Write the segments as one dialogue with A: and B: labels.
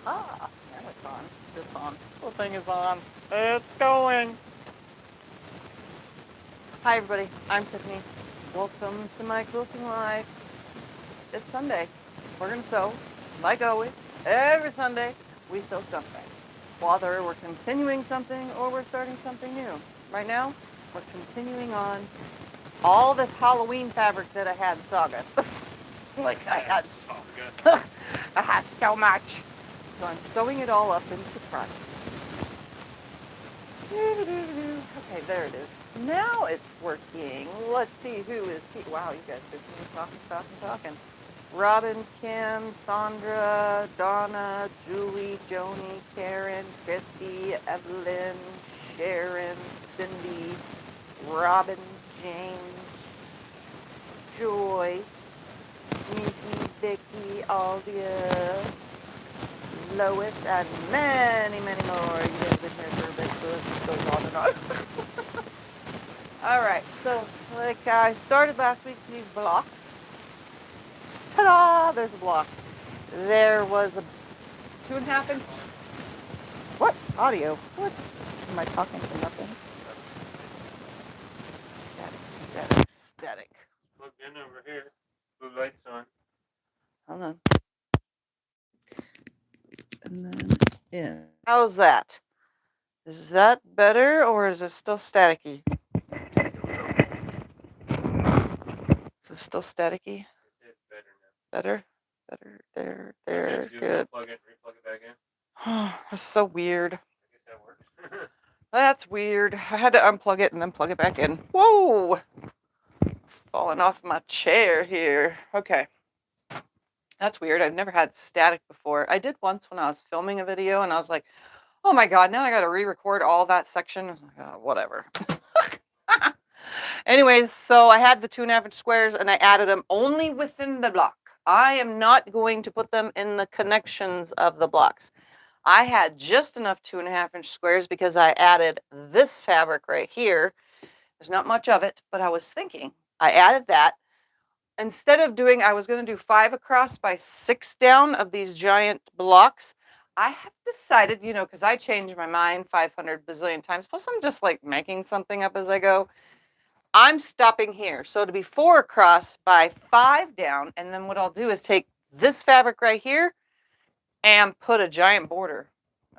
A: Ah, now it's on. It's on. The thing is on. It's going. Hi, everybody. I'm Tiffany. Welcome to my quilting life. It's Sunday. We're going to sew, like always. Every Sunday, we sew something. Whether we're continuing something or we're starting something new. Right now, we're continuing on all this Halloween fabric that I had saga. Like I had so much. So I'm sewing it all up into front. Okay, there it is. Now it's working. Let's see who is here. Wow, you guys are talking. Robin, Kim, Sandra, Donna, Julie, Joni, Karen, Christy, Evelyn, Sharon, Cindy, Robin, James, Joyce, Missy, Vicky, Aldia, Lois, and many, many more. You guys have been here for a bit, so this goes on and on. All right, so like I started last week with these blocks. Ta-da! There's a block. There was a 2.5 inch. What? Audio? What? Am I talking to nothing? Static.
B: Plugged in over here. Blue light's on.
A: Hold on. And then in. How's that? Is that better or is it still staticky? Is it still staticky?
B: It's better now.
A: Better? There. Good.
B: Plug it, replug it back in.
A: That's so weird.
B: I guess that works.
A: That's weird. I had to unplug it and then plug it back in. Whoa! Falling off my chair here. Okay. That's weird. I've never had static before. I did once when I was filming a video and I was like, oh my God, now I got to re-record all that section. I was like, oh, whatever. Anyways, so I had the 2.5 inch squares and I added them only within the block. I am not going to put them in the connections of the blocks. I had just enough 2.5 inch squares because I added this fabric right here. There's not much of it, but I was thinking I added that. Instead of doing, I was going to do 5 across by 6 down of these giant blocks. I have decided, because I change my mind 500 bazillion times. Plus, I'm just like making something up as I go. I'm stopping here. So to be 4 across by 5 down. And then what I'll do is take this fabric right here and put a giant border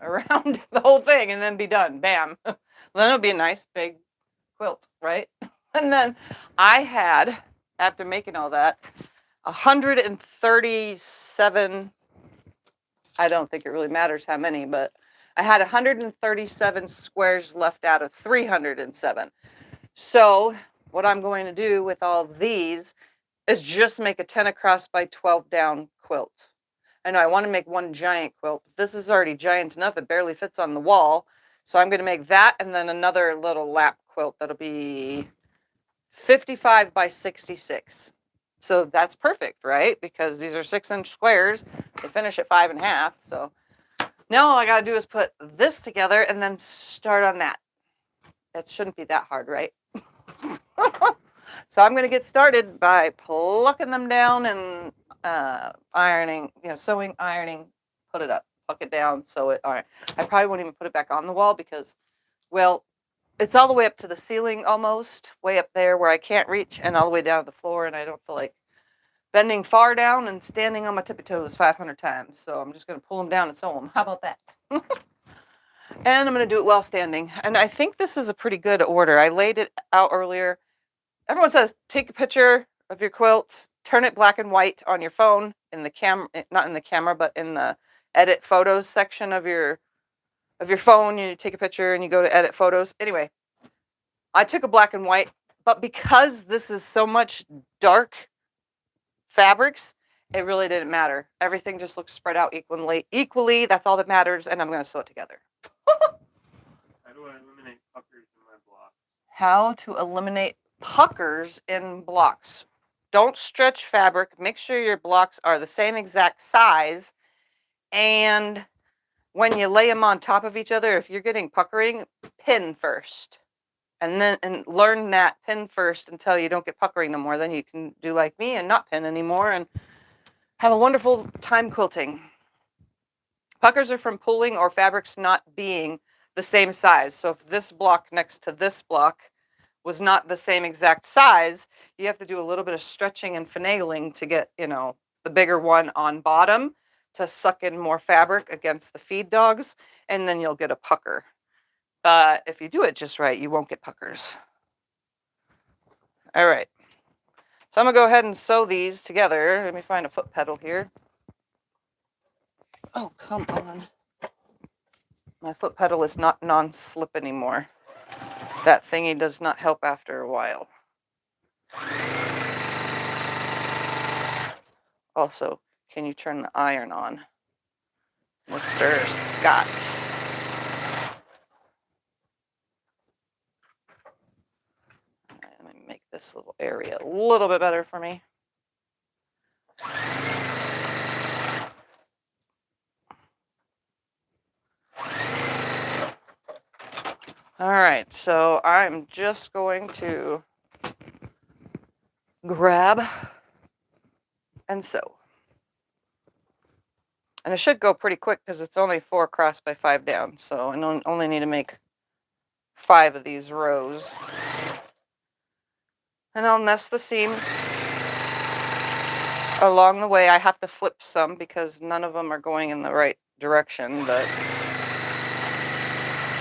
A: around the whole thing and then be done. Bam. Then it'll be a nice big quilt, right? And then I had, after making all that, 137, I don't think it really matters how many, but I had 137 squares left out of 307. So what I'm going to do with all of these is just make a 10 across by 12 down quilt. I know I want to make one giant quilt. This is already giant enough. It barely fits on the wall. So I'm going to make that and then another little lap quilt that'll be 55 by 66. So that's perfect, right? Because these are 6 inch squares. They finish at 5.5. So now all I got to do is put this together and then start on that. That shouldn't be that hard, right? So I'm going to get started by plucking them down and ironing, sewing, ironing, put it up, pluck it down, sew it. All right. I probably won't even put it back on the wall because, well, it's all the way up to the ceiling almost, way up there where I can't reach, and all the way down to the floor, and I don't feel like bending far down and standing on my tippy toes 500 times. So I'm just going to pull them down and sew them. How about that? And I'm going to do it while standing. And I think this is a pretty good order. I laid it out earlier. Everyone says, take a picture of your quilt, turn it black and white on your phone in the camera, not in the camera, but in the edit photos section of your phone. You take a picture and you go to edit photos. Anyway, I took a black and white, but because this is so much dark fabrics, it really didn't matter. Everything just looks spread out equally. That's all that matters, and I'm going to sew it together.
B: How do I eliminate puckers in my block?
A: How to eliminate puckers in blocks. Don't stretch fabric. Make sure your blocks are the same exact size. And when you lay them on top of each other, if you're getting puckering, pin first. And learn that pin first until you don't get puckering no more. Then you can do like me and not pin anymore and have a wonderful time quilting. Puckers are from pulling or fabrics not being the same size. So if this block next to this block was not the same exact size, you have to do a little bit of stretching and finagling to get, you know, the bigger one on bottom to suck in more fabric against the feed dogs, and then you'll get a pucker. But if you do it just right, you won't get puckers. All right. So I'm going to go ahead and sew these together. Let me find a foot pedal here. Oh, come on. My foot pedal is not non-slip anymore. That thingy does not help after a while. Also, can you turn the iron on, Mr. Scott? Let me make this little area a little bit better for me. All right, so I'm just going to grab and sew. And it should go pretty quick because it's only 4 across by 5 down. So I only need to make 5 of these rows. And I'll nest the seams along the way. I have to flip some because none of them are going in the right direction, but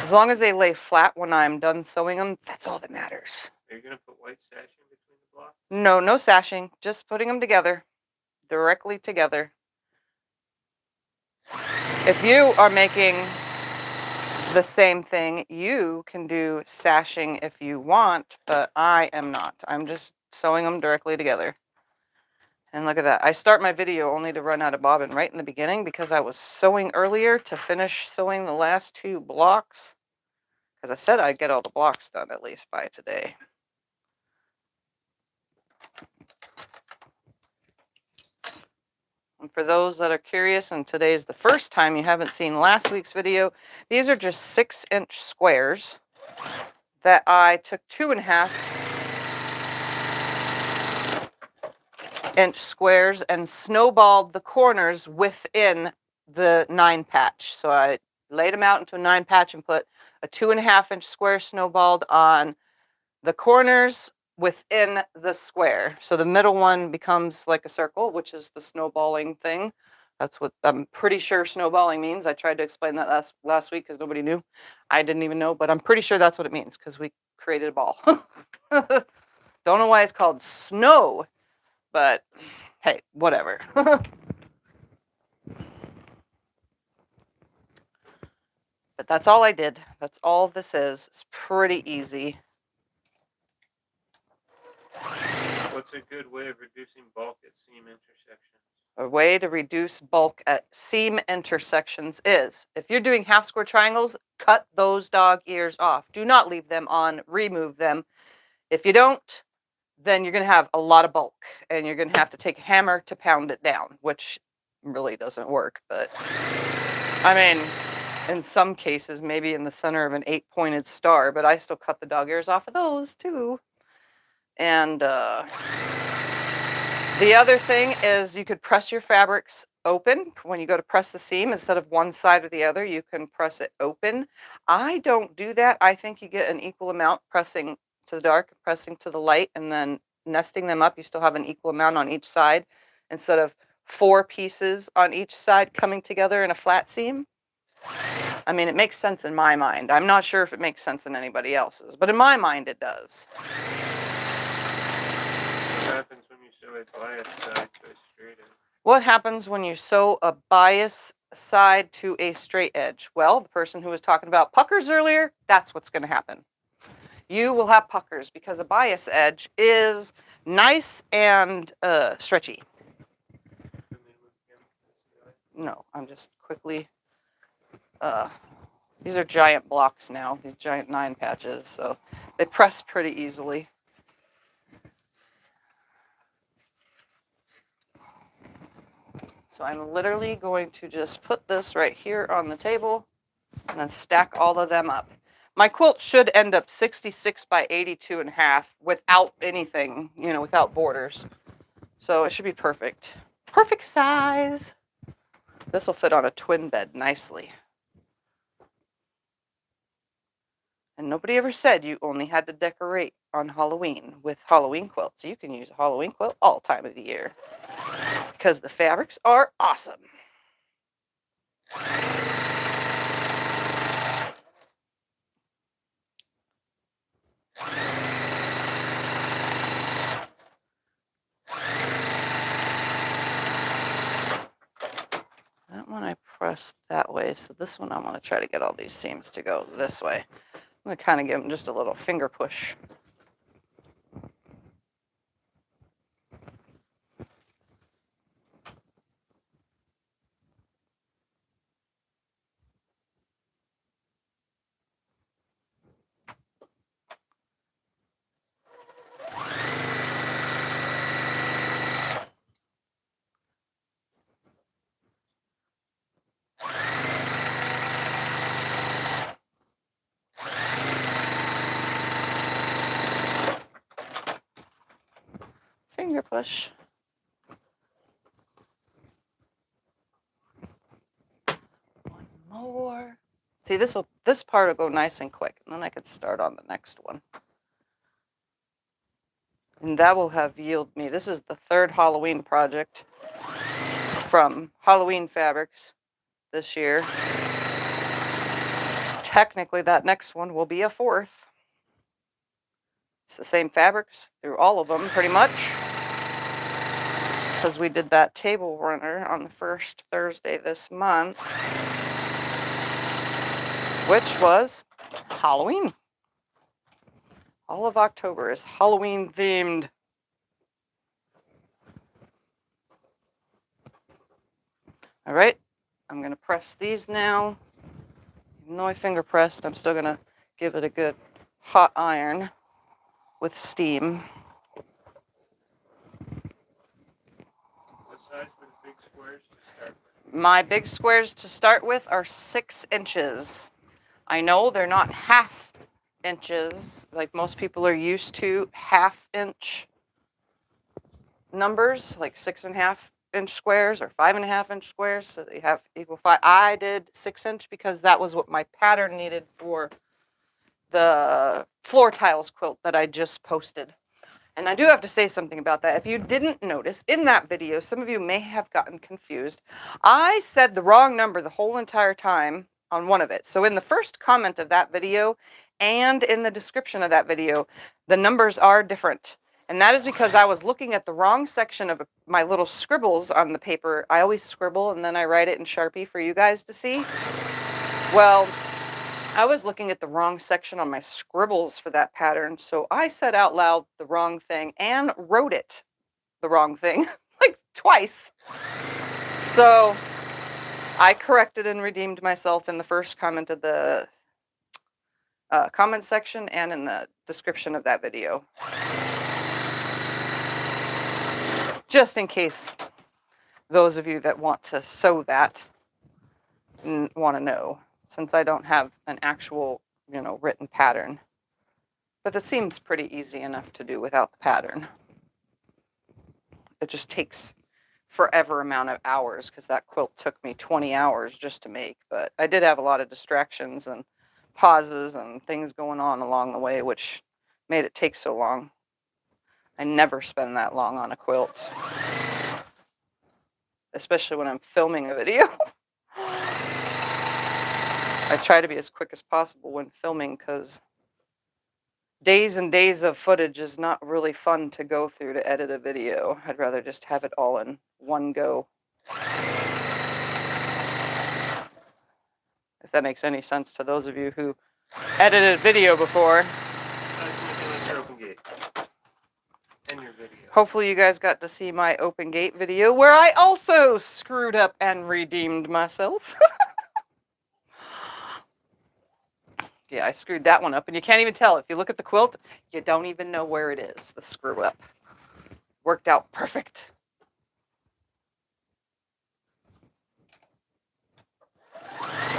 A: as long as they lay flat when I'm done sewing them, that's all that matters.
B: Are you going to put white sashing between the blocks?
A: No, no sashing. Just putting them together, directly together. If you are making the same thing, you can do sashing if you want, but I am not. I'm just sewing them directly together. And look at that. I start my video only to run out of bobbin right in the beginning because I was sewing earlier to finish sewing the last 2 blocks. Because I said I'd get all the blocks done at least by today. And for those that are curious, and today's the first time you haven't seen last week's video, these are just 6-inch squares that I took 2.5-inch squares and snowballed the corners within the 9 patch. So I laid them out into a 9 patch and put a 2.5-inch square snowballed on the corners within the square. So the middle one becomes like a circle, which is the snowballing thing. That's what I'm pretty sure snowballing means. I tried to explain that last week because nobody knew. I didn't even know, but I'm pretty sure that's what it means because we created a ball. Don't know why it's called snow, but hey, whatever. But that's all I did. That's all this is. It's pretty easy.
B: What's a good way of reducing bulk at seam intersections?
A: A way to reduce bulk at seam intersections is, if you're doing half square triangles, cut those dog ears off. Do not leave them on, remove them. If you don't, then you're going to have a lot of bulk, and you're going to have to take a hammer to pound it down, which really doesn't work. But, I mean, in some cases, maybe in the center of an 8-pointed star, but I still cut the dog ears off of those, too. And the other thing is you could press your fabrics open. When you go to press the seam, instead of one side or the other, you can press it open. I don't do that. I think you get an equal amount pressing to the dark, pressing to the light, and then nesting them up. You still have an equal amount on each side instead of 4 pieces on each side coming together in a flat seam. I mean, it makes sense in my mind. I'm not sure if it makes sense in anybody else's, but in my mind it does.
B: What happens when you sew a bias side to a straight edge?
A: What happens when you sew a bias side to a straight edge? Well, the person who was talking about puckers earlier, that's what's going to happen. You will have puckers because a bias edge is nice and stretchy. No, I'm just quickly... these are giant blocks now, these giant 9 patches, so they press pretty easily. So I'm literally going to just put this right here on the table and then stack all of them up. My quilt should end up 66 by 82.5 without anything, you know, without borders. So it should be perfect. Perfect size. This will fit on a twin bed nicely. And nobody ever said you only had to decorate on Halloween with Halloween quilts. You can use a Halloween quilt all time of the year because the fabrics are awesome. That one I pressed that way, so this one I want to try to get all these seams to go this way. I'm going to kind of give them just a little finger push. Finger push. One more. See, this part will go nice and quick, and then I could start on the next one. And that will have yield me. This is the third Halloween project from Halloween Fabrics this year. Technically, that next one will be a fourth. It's the same fabrics through all of them, pretty much. Because we did that table runner on the first Thursday this month, which was Halloween. All of October is Halloween themed. All right, I'm going to press these now. Even though I finger pressed, I'm still going to give it a good hot iron with steam.
B: What size for the big squares to start with?
A: My big squares to start with are 6 inches. I know they're not half inches like most people are used to, half-inch numbers, like 6.5-inch squares or 5.5-inch squares, so they have equal 5. I did 6-inch because that was what my pattern needed for the floor tiles quilt that I just posted. And I do have to say something about that. If you didn't notice, in that video, some of you may have gotten confused. I said the wrong number the whole entire time on one of it. So in the first comment of that video and in the description of that video, the numbers are different. And that is because I was looking at the wrong section of my little scribbles on the paper. I always scribble and then I write it in Sharpie for you guys to see. Well, I was looking at the wrong section on my scribbles for that pattern, so I said out loud the wrong thing and wrote it the wrong thing, like twice. So I corrected and redeemed myself in the first comment of the comment section and in the description of that video. Just in case those of you that want to sew that want to know, since I don't have an actual, written pattern. But it seems pretty easy enough to do without the pattern. It just takes forever amount of hours because that quilt took me 20 hours just to make. But I did have a lot of distractions and pauses and things going on along the way, which made it take so long. I never spend that long on a quilt, especially when I'm filming a video. I try to be as quick as possible when filming because days and days of footage is not really fun to go through to edit a video. I'd rather just have it all in one go. If that makes any sense to those of you who edited video before.
B: I was looking at your open gate and your video.
A: Hopefully you guys got to see my open gate video where I also screwed up and redeemed myself. Yeah, I screwed that one up, and you can't even tell. If you look at the quilt, you don't even know where it is, the screw up. Worked out perfect.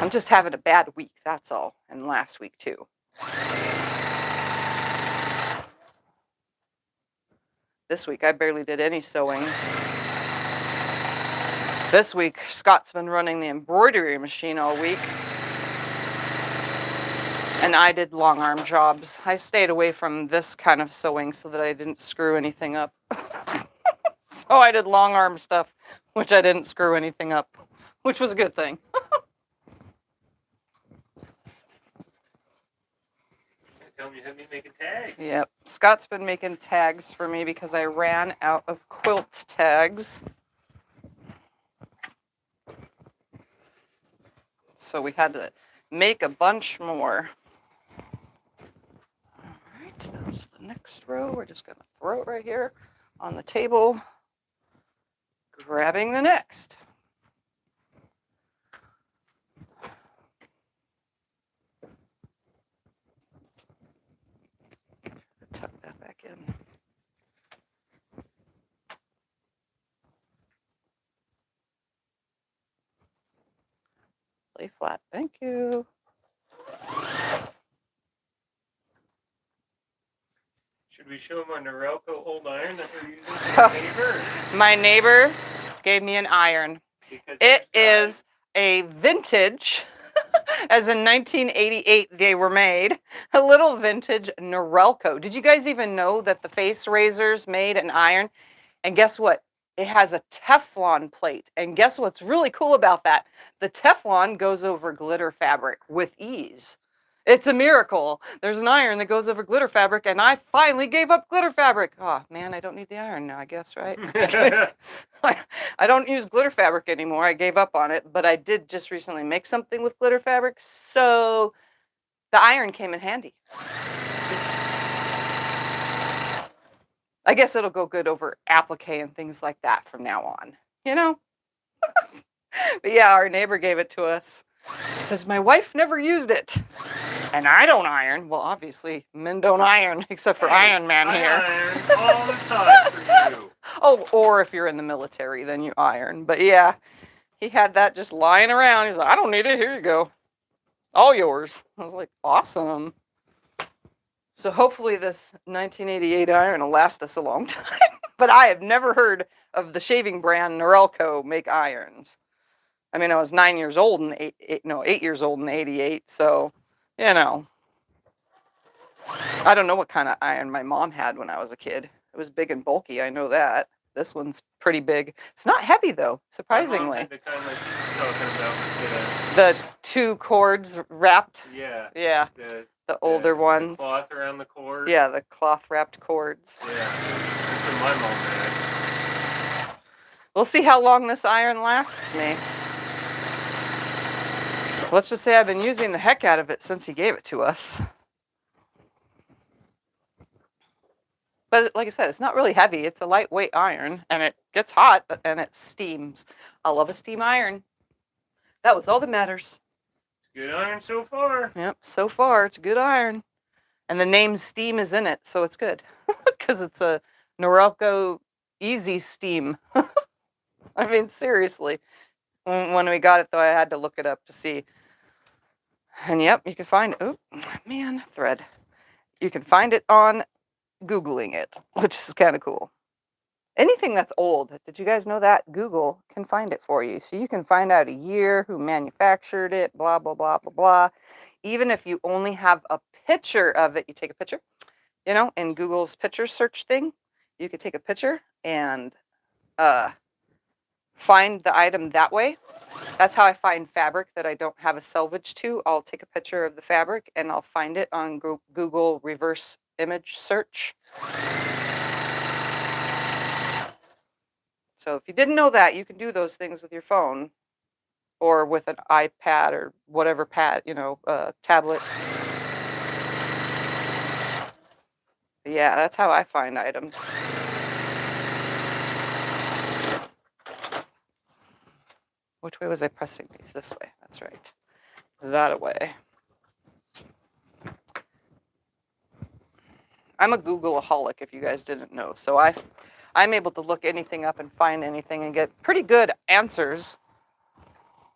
A: I'm just having a bad week, that's all, and last week too. This week I barely did any sewing This week, Scott's been running the embroidery machine all week. And I did long arm jobs. I stayed away from this kind of sewing so that I didn't screw anything up. So I did long arm stuff, which I didn't screw anything up, which was a good thing.
B: Tell me you had me making tags.
A: Yep. Scott's been making tags for me because I ran out of quilt tags. So we had to make a bunch more. All right, that's the next row. We're just going to throw it right here on the table, grabbing the next. Tuck that back in. Lay flat, thank you.
B: Should we show them our Norelco old iron that we're using for the neighbor?
A: My neighbor gave me an iron.
B: Because
A: It is a vintage, as in 1988 they were made, a little vintage Norelco. Did you guys even know that the face razors made an iron? And guess what? It has a Teflon plate. And guess what's really cool about that? The Teflon goes over glitter fabric with ease. It's a miracle. There's an iron that goes over glitter fabric, and I finally gave up glitter fabric. Oh, man, I don't need the iron now, I guess, right? I don't use glitter fabric anymore. I gave up on it, but I did just recently make something with glitter fabric, so the iron came in handy. I guess it'll go good over applique and things like that from now on, you know? But yeah, our neighbor gave it to us. Says, my wife never used it. And I don't iron. Well, obviously, men don't iron, except for Iron Man
B: I
A: here.
B: iron all the time for you.
A: Oh, or if you're in the military, then you iron. But yeah, he had that just lying around. He's like, I don't need it. Here you go. All yours. I was like, awesome. So hopefully this 1988 iron will last us a long time. But I have never heard of the shaving brand Norelco make irons. I mean, I was 8 years old in 88, so, you know. I don't know what kind of iron my mom had when I was a kid. It was big and bulky, I know that. This one's pretty big. It's not heavy, though, surprisingly.
B: My mom had the kind like she's talking about with
A: The 2 cords wrapped.
B: yeah.
A: Yeah, the older ones.
B: The cloth around the cord.
A: Yeah, the cloth wrapped cords.
B: Yeah, that's what my mom had.
A: We'll see how long this iron lasts me. Let's just say I've been using the heck out of it since he gave it to us. But like I said, it's not really heavy. It's a lightweight iron, and it gets hot, and it steams. I love a steam iron. That was all that matters.
B: Good iron so far.
A: Yep, so far, it's a good iron. And the name Steam is in it, so it's good. Because it's a Norelco Easy Steam. I mean, seriously. When we got it, though, I had to look it up to see. And yep, you can find, oh, man, thread. You can find it on Googling it, which is kind of cool. Anything that's old, did you guys know that? Google can find it for you. So you can find out a year, who manufactured it, blah, blah, blah, blah, blah. Even if you only have a picture of it, you take a picture, you know, in Google's picture search thing, you could take a picture and find the item that way. That's how I find fabric that I don't have a selvage to. I'll take a picture of the fabric and I'll find it on Google reverse image search. So if you didn't know that, you can do those things with your phone or with an iPad or whatever pad, you know, tablets. But yeah, that's how I find items. Which way was I pressing these? This way. That's right. That away. I'm a Googleaholic, if you guys didn't know. So I'm able to look anything up and find anything and get pretty good answers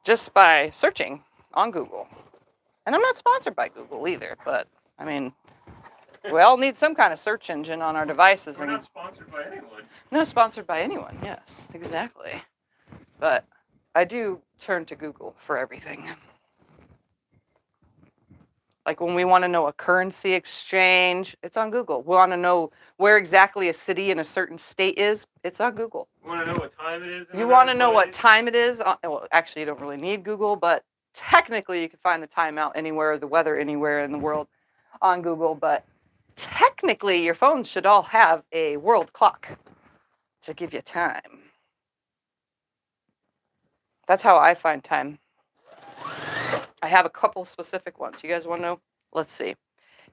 A: just by searching on Google. And I'm not sponsored by Google either, but I mean, we all need some kind of search engine on our devices.
B: We're not sponsored by anyone.
A: Not sponsored by anyone, yes, exactly. But I do turn to Google for everything. Like when we want to know a currency exchange, it's on Google. We want to know where exactly a city in a certain state is, it's on Google.
B: You want to know what time it is?
A: You want to know what time it is? Well, actually, you don't really need Google, but technically you can find the time out anywhere, the weather anywhere in the world on Google. But technically, your phones should all have a world clock to give you time. That's how I find time. I have a couple specific ones. You guys want to know? Let's see.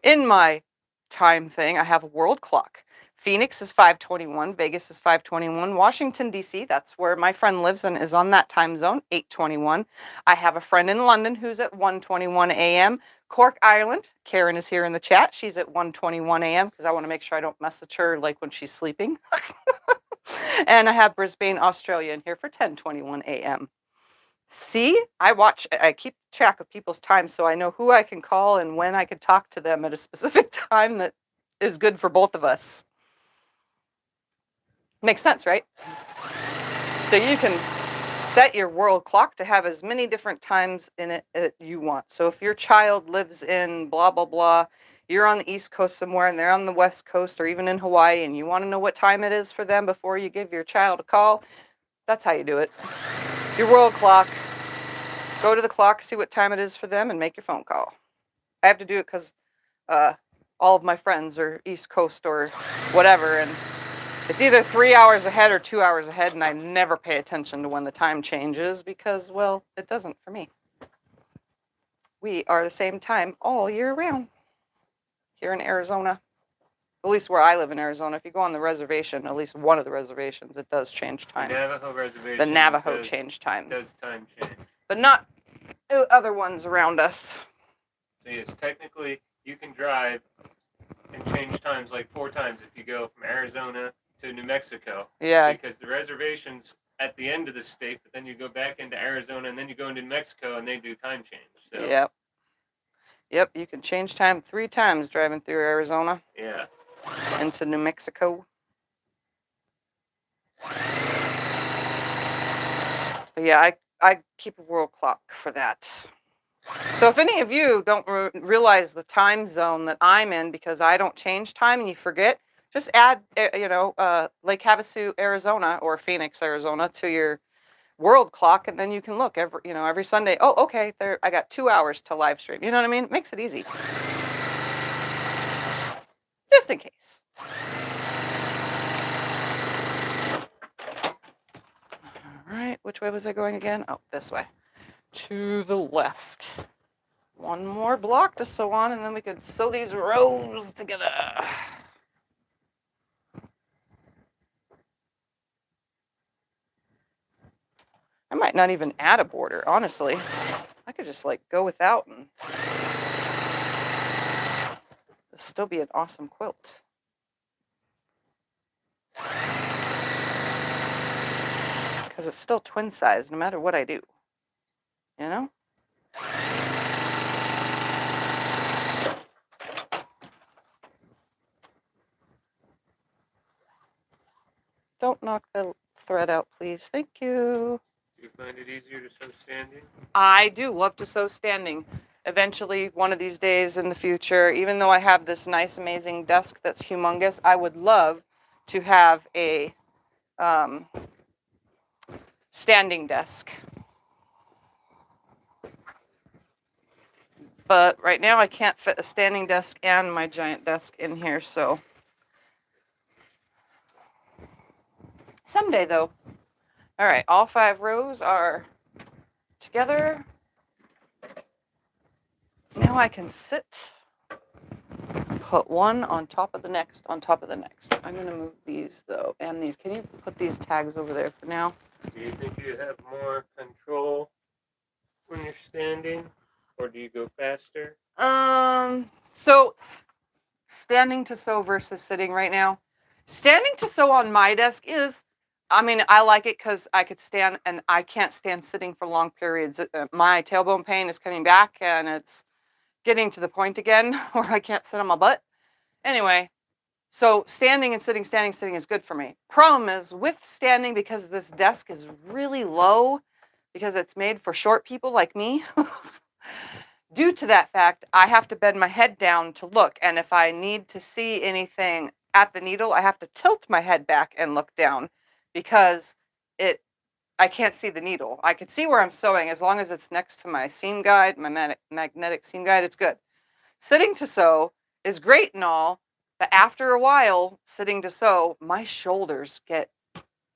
A: In my time thing, I have a world clock. Phoenix is 5:21, Vegas is 5:21, Washington, D.C., that's where my friend lives and is on that time zone, 8:21. I have a friend in London who's at 1:21 a.m. Cork, Ireland, Karen is here in the chat. She's at 1:21 a.m. because I want to make sure I don't message her like when she's sleeping. And I have Brisbane, Australia in here for 10:21 a.m. See, I keep track of people's time so I know who I can call and when I can talk to them at a specific time that is good for both of us. Makes sense, right? So you can set your world clock to have as many different times in it that you want. So if your child lives in blah, blah, blah, you're on the East Coast somewhere and they're on the West Coast or even in Hawaii and you want to know what time it is for them before you give your child a call, that's how you do it. Your world clock, go to the clock, see what time it is for them, and make your phone call. I have to do it because all of my friends are East Coast or whatever, and it's either 3 hours ahead or 2 hours ahead, and I never pay attention to when the time changes because, well, it doesn't for me. We are the same time all year round here in Arizona. At least where I live in Arizona. If you go on the reservation, at least one of the reservations, it does change time.
B: The Navajo reservation.
A: The Navajo change time.
B: Does time change.
A: But not other ones around us.
B: So yes, technically you can drive and change times like 4 times if you go from Arizona to New Mexico.
A: Yeah.
B: Because the reservation's at the end of the state, but then you go back into Arizona and then you go into New Mexico and they do time change. So.
A: Yep. Yep, you can change time 3 times driving through Arizona.
B: Yeah.
A: Into New Mexico. But yeah, I keep a world clock for that. So if any of you don't realize the time zone that I'm in because I don't change time and you forget, just add, Lake Havasu, Arizona or Phoenix, Arizona to your world clock, and then you can look every Sunday. Oh, okay, I got 2 hours to live stream. You know what I mean? It makes it easy. Just in case. All right, which way was I going again? Oh, this way. To the left. One more block to sew on, and then we could sew these rows together. I might not even add a border, honestly. I could just go without and it'll still be an awesome quilt. Because it's still twin size no matter what I do. You know? Don't knock the thread out, please. Thank you.
B: Do you find it easier to sew standing?
A: I do love to sew standing. Eventually, one of these days in the future, even though I have this nice, amazing desk that's humongous, I would love to have a standing desk. But right now, I can't fit a standing desk and my giant desk in here, so. Someday, though. All right, all 5 rows are together. Now I can sit, put one on top of the next, on top of the next. I'm going to move these, though, and these. Can you put these tags over there for now?
B: Do you think you have more control when you're standing, or do you go faster?
A: So standing to sew versus sitting right now. Standing to sew on my desk is, I like it because I could stand, and I can't stand sitting for long periods. My tailbone pain is coming back, and it's getting to the point again where I can't sit on my butt. Anyway, so standing and sitting is good for me. Problem is with standing, because this desk is really low, because it's made for short people like me. Due to that fact, I have to bend my head down to look, and if I need to see anything at the needle, I have to tilt my head back and look down because I can't see the needle. I can see where I'm sewing as long as it's next to my seam guide, my magnetic seam guide, it's good. Sitting to sew is great and all, but after a while, sitting to sew, my shoulders get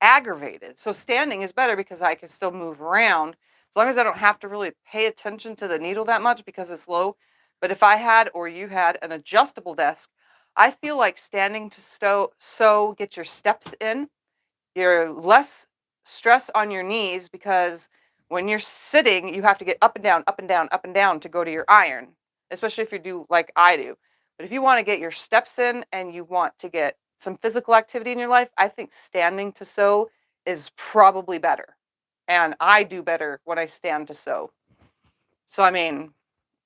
A: aggravated. So standing is better because I can still move around as long as I don't have to really pay attention to the needle that much because it's low. But if I had or you had an adjustable desk, I feel like standing to sew, get your steps in. You're less stress on your knees because when you're sitting, you have to get up and down, up and down, up and down to go to your iron, especially if you do like I do. But if you want to get your steps in and you want to get some physical activity in your life, I think standing to sew is probably better. And I do better when I stand to sew. So, I mean,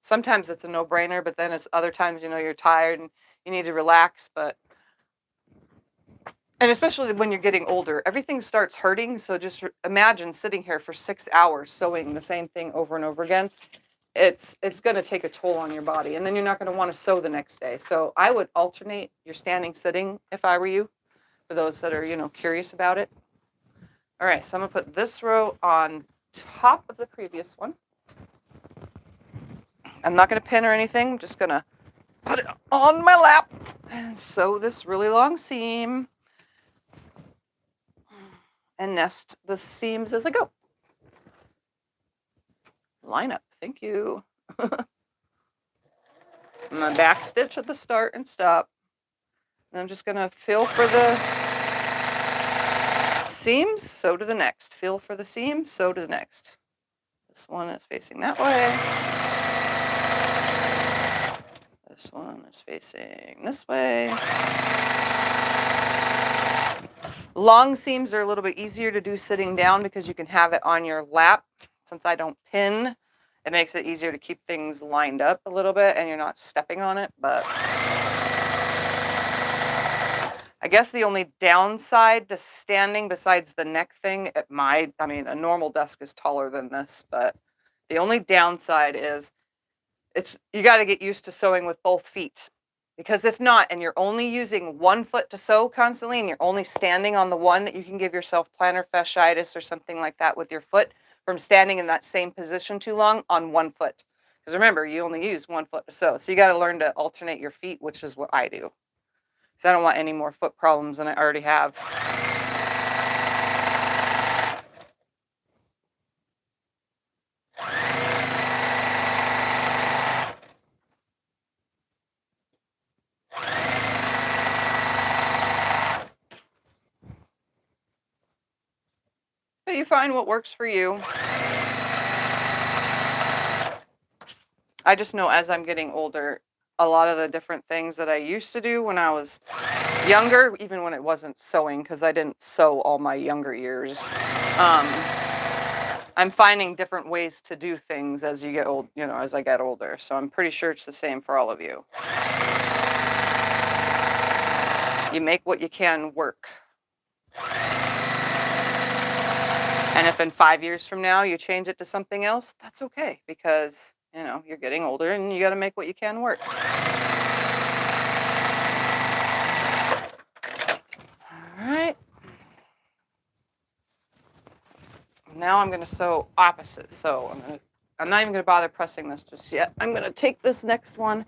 A: sometimes it's a no-brainer, but then it's other times, you're tired and you need to relax. And especially when you're getting older, everything starts hurting. So just imagine sitting here for 6 hours sewing the same thing over and over again. It's going to take a toll on your body, and then you're not going to want to sew the next day. So I would alternate your standing sitting if I were you, for those that are, curious about it. All right, so I'm going to put this row on top of the previous one. I'm not going to pin or anything. I'm just going to put it on my lap and sew this really long seam and nest the seams as I go. Line up. Thank you. My back stitch at the start and stop. And I'm just going to feel for the seams, sew to the next. Feel for the seam, sew to the next. This one is facing that way. This one is facing this way. Long seams are a little bit easier to do sitting down because you can have it on your lap. Since I don't pin, it makes it easier to keep things lined up a little bit and you're not stepping on it. But I guess the only downside to standing besides the neck thing, a normal desk is taller than this, but the only downside is you got to get used to sewing with both feet. Because if not, and you're only using one foot to sew constantly, and you're only standing on the one, you can give yourself plantar fasciitis or something like that with your foot from standing in that same position too long on one foot. Because remember, you only use one foot to sew. So you got to learn to alternate your feet, which is what I do. Because I don't want any more foot problems than I already have. But you find what works for you. I just know as I'm getting older, a lot of the different things that I used to do when I was younger, even when it wasn't sewing, because I didn't sew all my younger years, I'm finding different ways to do things as you get old, as I get older. So I'm pretty sure it's the same for all of you. You make what you can work. And if in 5 years from now you change it to something else, that's okay, because you're getting older and you got to make what you can work. All right. Now I'm going to sew opposite. So I'm not even going to bother pressing this just yet. I'm going to take this next one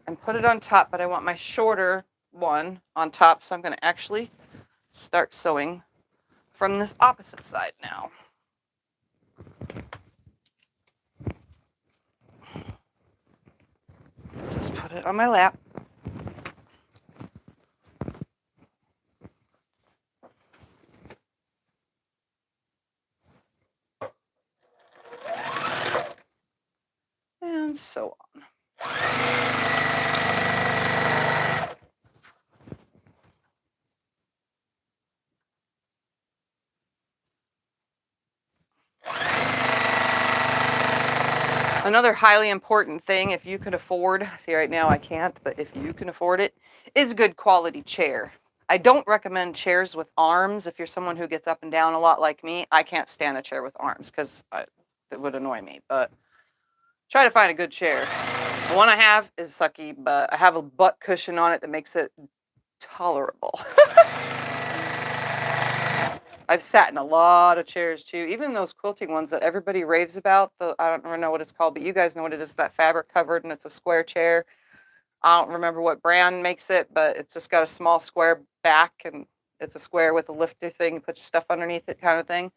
A: and put it on top, but I want my shorter one on top, so I'm going to actually start sewing from this opposite side now. Just put it on my lap. And so on. Another highly important thing, if you can afford, see right now I can't, but if you can afford it, is good quality chair. I don't recommend chairs with arms. If you're someone who gets up and down a lot like me, I can't stand a chair with arms because it would annoy me. But try to find a good chair. The one I have is sucky, but I have a butt cushion on it that makes it tolerable. I've sat in a lot of chairs too, even those quilting ones that everybody raves about. I don't remember what it's called, but you guys know what it is, that fabric covered and it's a square chair. I don't remember what brand makes it, but it's just got a small square back and it's a square with a lifter thing. You put your stuff underneath it kind of thing.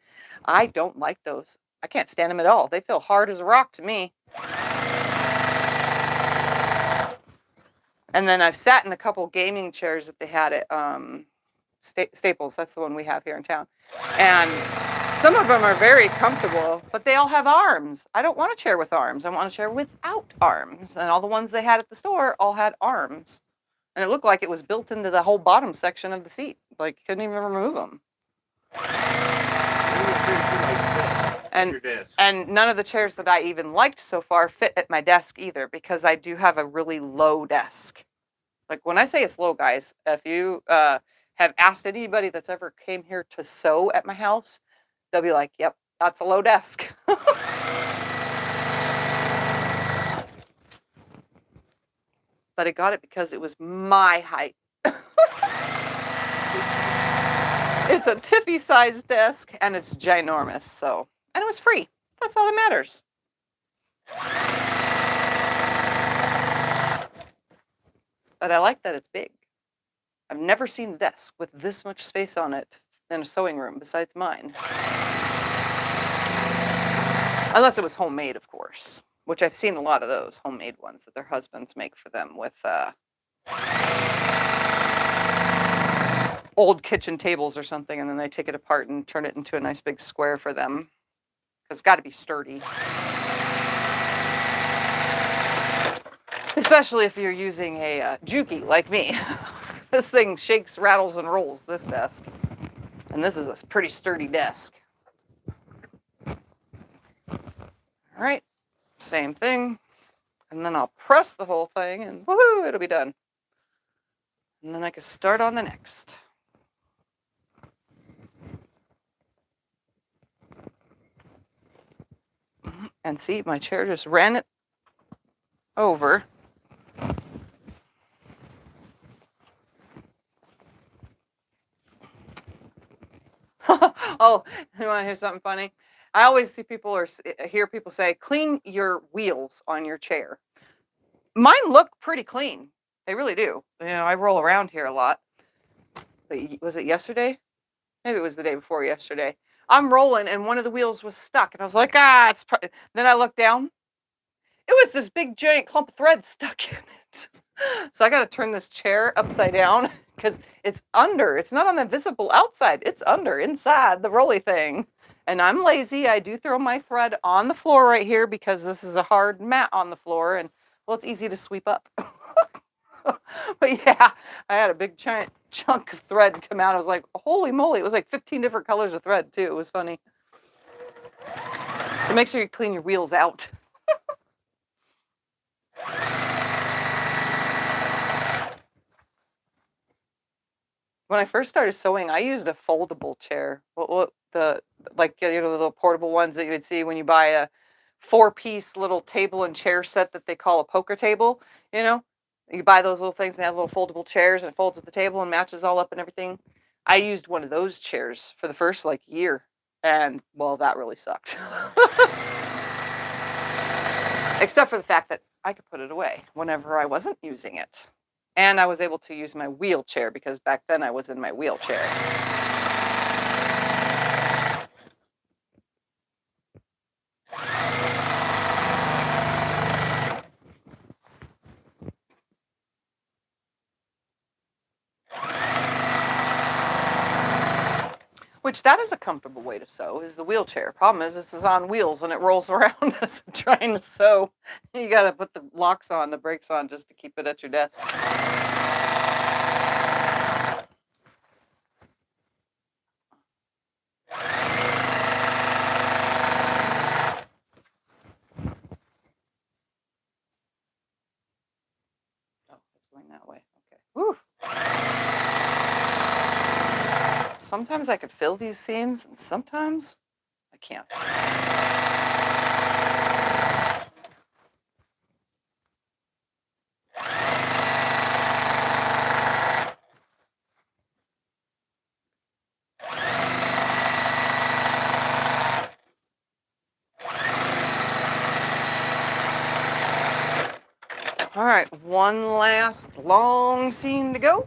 A: I don't like those. I can't stand them at all. They feel hard as a rock to me. And then I've sat in a couple gaming chairs that they had at Staples. That's the one we have here in town. And some of them are very comfortable, but they all have arms. I don't want a chair with arms. I want a chair without arms. And all the ones they had at the store all had arms. And it looked like it was built into the whole bottom section of the seat. Like, couldn't even remove them. And none of the chairs that I even liked so far fit at my desk either, because I do have a really low desk. Like, when I say it's low, guys, if you have asked anybody that's ever came here to sew at my house, they'll be like, yep, that's a low desk. But I got it because it was my height. It's a Tiffy-sized desk, and it's ginormous, so. And it was free. That's all that matters. But I like that it's big. I've never seen a desk with this much space on it in a sewing room besides mine. Unless it was homemade, of course, which I've seen a lot of those homemade ones that their husbands make for them with old kitchen tables or something, and then they take it apart and turn it into a nice big square for them. Because it's got to be sturdy. Especially if you're using a Juki like me. This thing shakes, rattles, and rolls, this desk. And this is a pretty sturdy desk. All right, same thing. And then I'll press the whole thing and woohoo, it'll be done. And then I can start on the next. And see, my chair just ran it over. Oh, you want to hear something funny? I always see people or hear people say, clean your wheels on your chair. Mine look pretty clean. They really do. You know, I roll around here a lot. But was it yesterday? Maybe it was the day before yesterday. I'm rolling and one of the wheels was stuck. And I was like, it's then I looked down. It was this big giant clump of thread stuck in it. So I got to turn this chair upside down because it's under. It's not on the visible outside. It's under, inside the rolly thing. And I'm lazy. I do throw my thread on the floor right here because this is a hard mat on the floor. And, well, it's easy to sweep up. But yeah, I had a big giant chunk of thread come out. I was like, holy moly. It was like 15 different colors of thread, too. It was funny. So make sure you clean your wheels out. When I first started sewing, I used a foldable chair. The little portable ones that you would see when you buy a 4-piece little table and chair set that they call a poker table. You know, you buy those little things and they have little foldable chairs and it folds with the table and matches all up and everything. I used one of those chairs for the first year, and well, that really sucked. Except for the fact that I could put it away whenever I wasn't using it. And I was able to use my wheelchair because back then I was in my wheelchair. Which that is a comfortable way to sew, is the wheelchair. Problem is, this is on wheels and it rolls around as I'm trying to sew. You got to put the locks on, the brakes on, just to keep it at your desk. Oh, it's going that way. Okay. Whew. sometimes I could fill these seams and sometimes I can't. All right, one last long seam to go.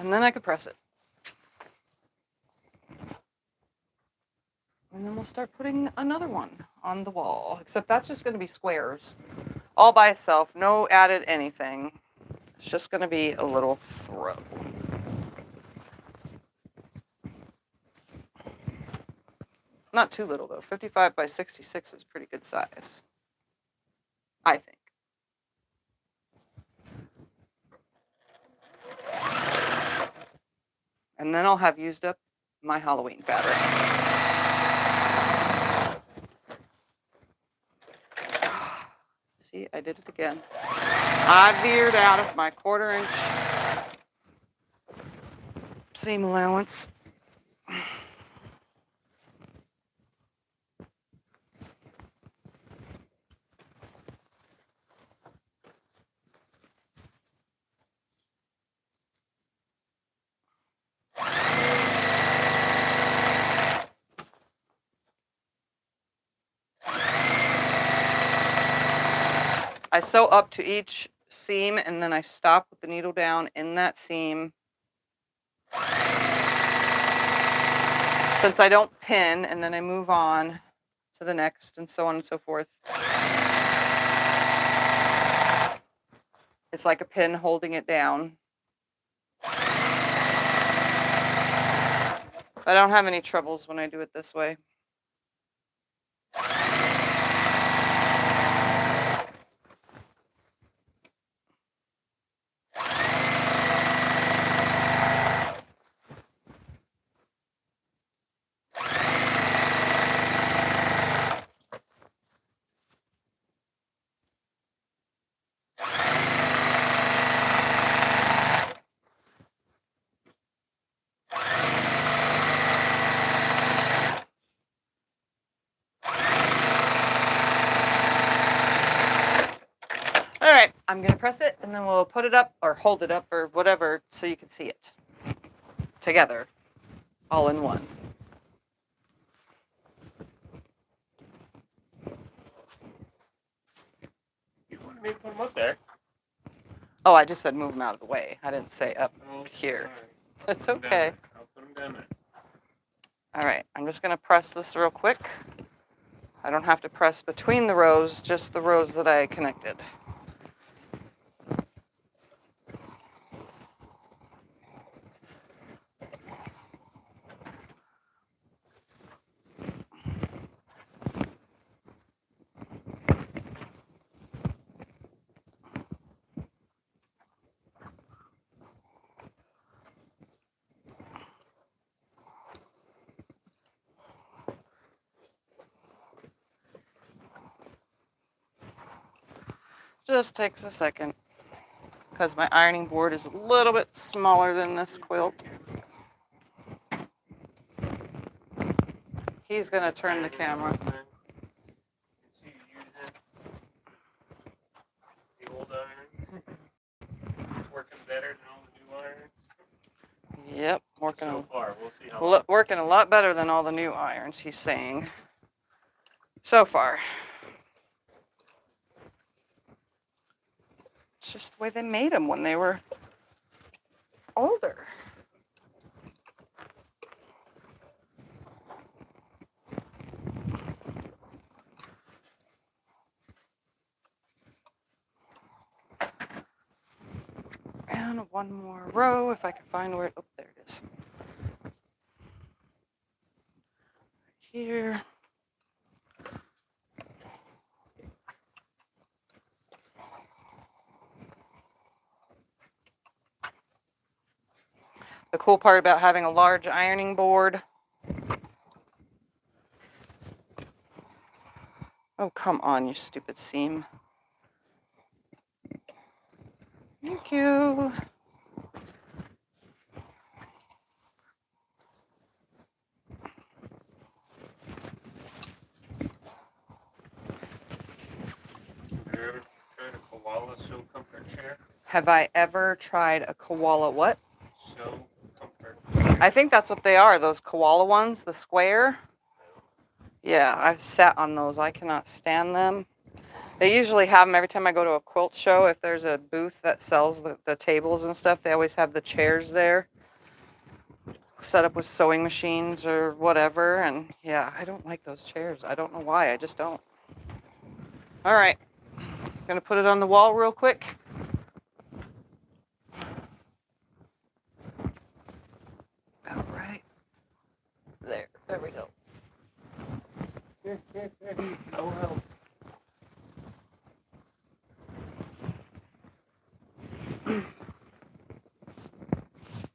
A: And then I could press it. And then we'll start putting another one on the wall, except that's just going to be squares all by itself, no added anything. It's just going to be a little throw. Not too little though. 55 by 66 is pretty good size, I think. And then I'll have used up my Halloween fabric. See, I did it again. I veered out of my 1/4 inch seam allowance. I sew up to each seam and then I stop with the needle down in that seam. Since I don't pin, and then I move on to the next and so on and so forth. It's like a pin holding it down. I don't have any troubles when I do it this way. All right, I'm gonna press it and then we'll put it up or hold it up or whatever so you can see it together, all in one.
B: You wanted me to put them up there.
A: Oh, I just said move them out of the way. I didn't say up
B: Oh,
A: here.
B: right.
A: That's okay.
B: I'll put them down there.
A: All right, I'm just gonna press this real quick. I don't have to press between the rows, just the rows that I connected. Just takes a second because my ironing board is a little bit smaller than this quilt. He's gonna turn the camera.
B: Is he using the old iron? Working better than all the new irons?
A: Yep,
B: So far, we'll see how
A: working a lot better than all the new irons, he's saying. So far. It's just the way they made them when they were older. And one more row if I can find where it, oh, there it is. Here. The cool part about having a large ironing board. Oh, come on, you stupid seam. Thank you.
B: koala sew comfort chair.
A: Have I ever tried a koala what?
B: Sew comfort.
A: I think that's what they are, those koala ones, the square. Yeah, I've sat on those. I cannot stand them. They usually have them every time I go to a quilt show. If there's a booth that sells the tables and stuff, they always have the chairs there set up with sewing machines or whatever. And yeah, I don't like those chairs. I don't know why. I just don't. All right. Gonna put it on the wall real quick. About right there. There we go.
B: Oh, help.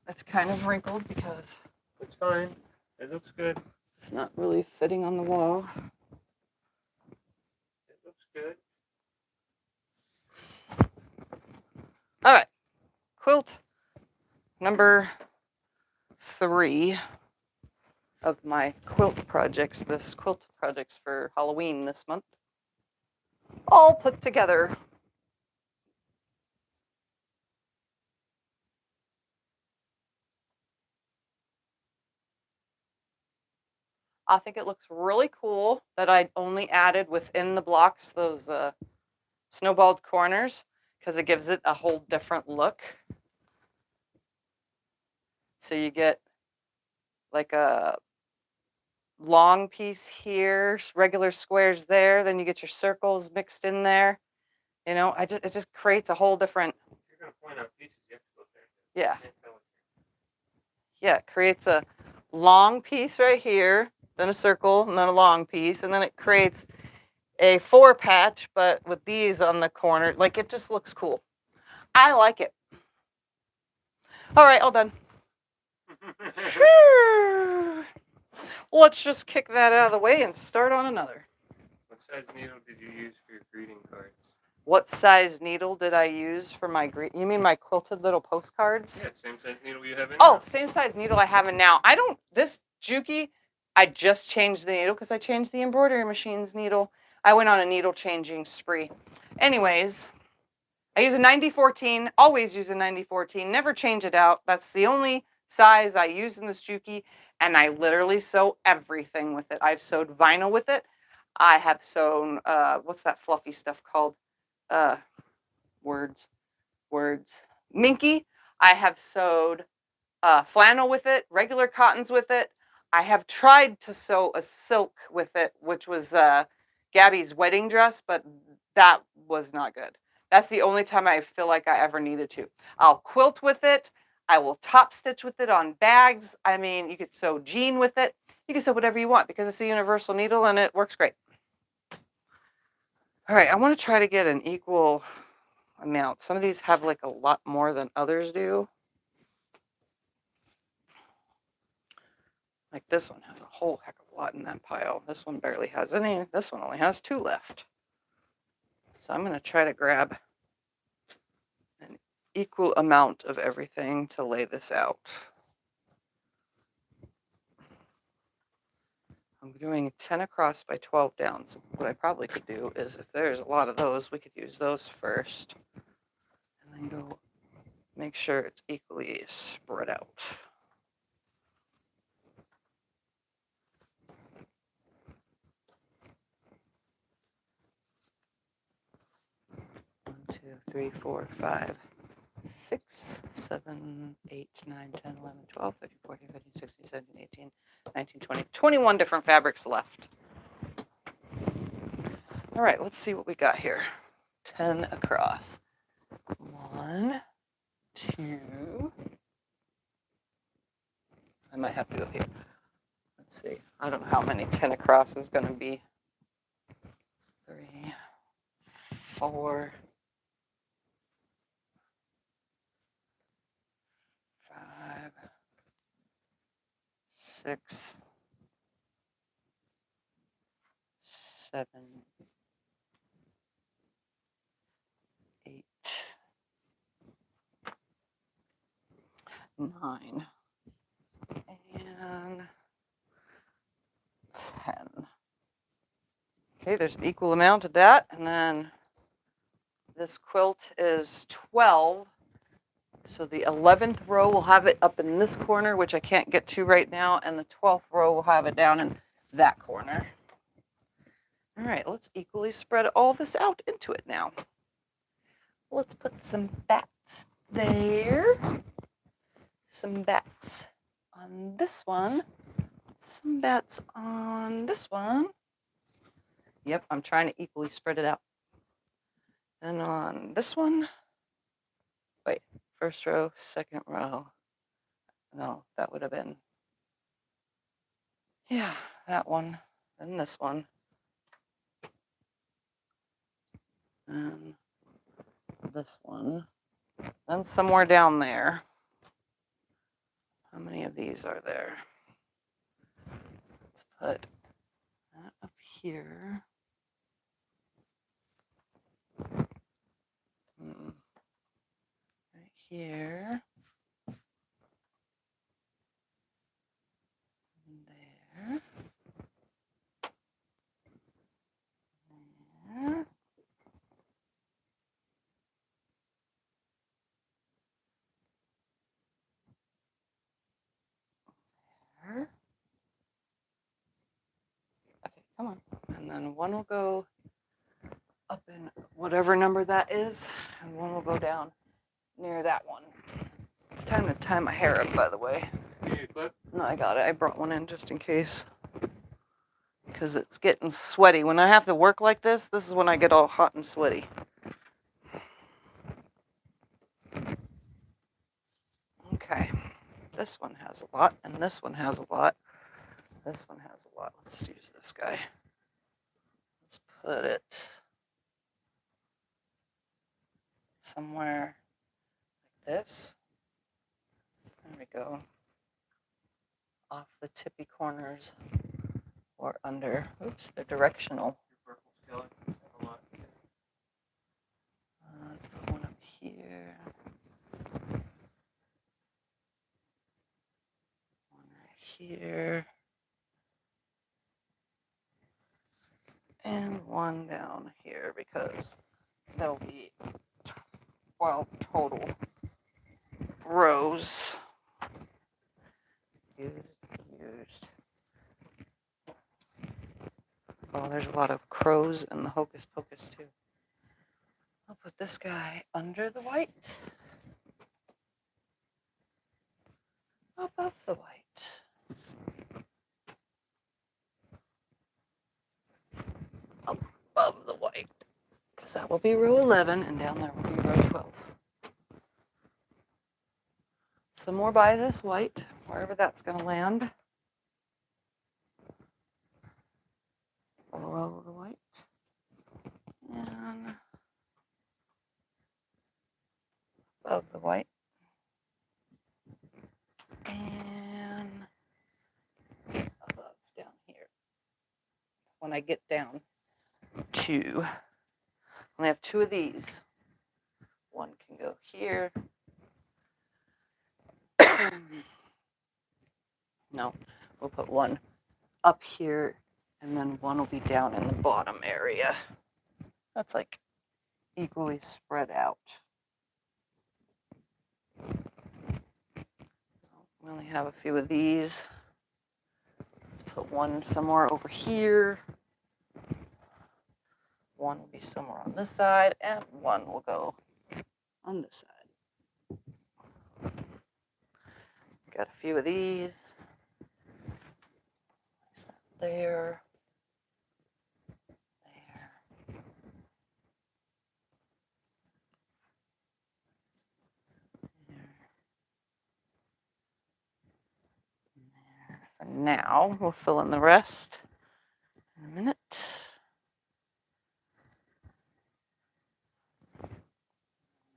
A: It's kind of wrinkled because
B: It's fine. It looks good.
A: it's not really fitting on the wall.
B: It looks good.
A: All right. Quilt number 3 of my quilt projects, this quilt projects for Halloween this month, all put together. I think it looks really cool that I only added within the blocks those snowballed corners because it gives it a whole different look. So you get like a long piece here, regular squares there, then you get your circles mixed in there. You know, it just creates a whole different.
B: If you're going to point out pieces, you have to go there.
A: Yeah. Yeah, it creates a long piece right here, then a circle, and then a long piece, and then it creates a 4 patch, but with these on the corner. Like, it just looks cool. I like it. All right, all done. Let's just kick that out of the way and start on another.
B: What size needle did you use for your greeting cards?
A: What size needle did I use for my you mean my quilted little postcards?
B: Yeah, same size needle you have in
A: Oh,
B: now.
A: same size needle I have in now. This Juki, I just changed the needle because I changed the embroidery machine's needle. I went on a needle changing spree. Anyways, I use a 9014, always use a 9014, never change it out. That's the only size I use in this Juki, and I literally sew everything with it. I've sewed vinyl with it. I have sewn, what's that fluffy stuff called? Words. Minky. I have sewed flannel with it, regular cottons with it. I have tried to sew a silk with it, which was Gabby's wedding dress, but that was not good. That's the only time I feel like I ever needed to. I'll quilt with it. I will top stitch with it on bags. I mean, you could sew jean with it. You can sew whatever you want because it's a universal needle and it works great. All right, I want to try to get an equal amount. Some of these have like a lot more than others do. Like this one has a whole heck of a lot in that pile. This one barely has any. This one only has 2 left. So I'm going to try to grab an equal amount of everything to lay this out. I'm doing 10 across by 12 down. So what I probably could do is if there's a lot of those, we could use those first. And then go make sure it's equally spread out. 1, 2, 3, 4, 5, 6, 7, 8, 9, 10, 11, 12, 13, 14, 15, 16, 17, 18, 19, 20, 21 different fabrics left. All right, let's see what we got here. 10 across. 1, 2. I might have to go here. Let's see. I don't know how many 10 across is going to be. 3, 4, 5, 6, 7, 8, 9, and 10. Okay, there's an equal amount of that, and then This quilt is 12. So the 11th row will have it up in this corner, which I can't get to right now, and the 12th row will have it down in that corner. All right, let's equally spread all this out into it now. Let's put some bats there, some bats on this one, some bats on this one. Yep, I'm trying to equally spread it out. And on this one, wait, first row, second row. No, that would have been, yeah, that one, then this one. And this one, then somewhere down there. How many of these are there? Let's put that up here. Right here. There. There. There. Okay, come on. And then one will go up in whatever number that is, and one will go down near that one. It's time to tie my hair up, by the way.
B: You need a clip?
A: No, I got it. I brought one in just in case. Because it's getting sweaty. When I have to work like this is when I get all hot and sweaty. Okay. This one has a lot, and this one has a lot. This one has a lot. Let's use this guy. Let's put it somewhere like this. There we go. Off the tippy corners or under. Oops, they're directional.
B: Your purple skeleton a lot.
A: Let's put one up here. One right here. And one down here because there'll be 12 total rows. Used. Oh, there's a lot of crows in the hocus pocus too. I'll put this guy under the white. Above the white. Above the white. Because that will be row 11 and down there will be row 12. Some more by this white, wherever that's going to land. Below the white. And above the white. And above down here. When I get down to, I only have 2 of these. One can go here. No, we'll put one up here, and then one will be down in the bottom area. That's like equally spread out. We only have a few of these. Let's put one somewhere over here. One will be somewhere on this side, and one will go on this side. Got a few of these. There. There. There. For now, we'll fill in the rest in a minute.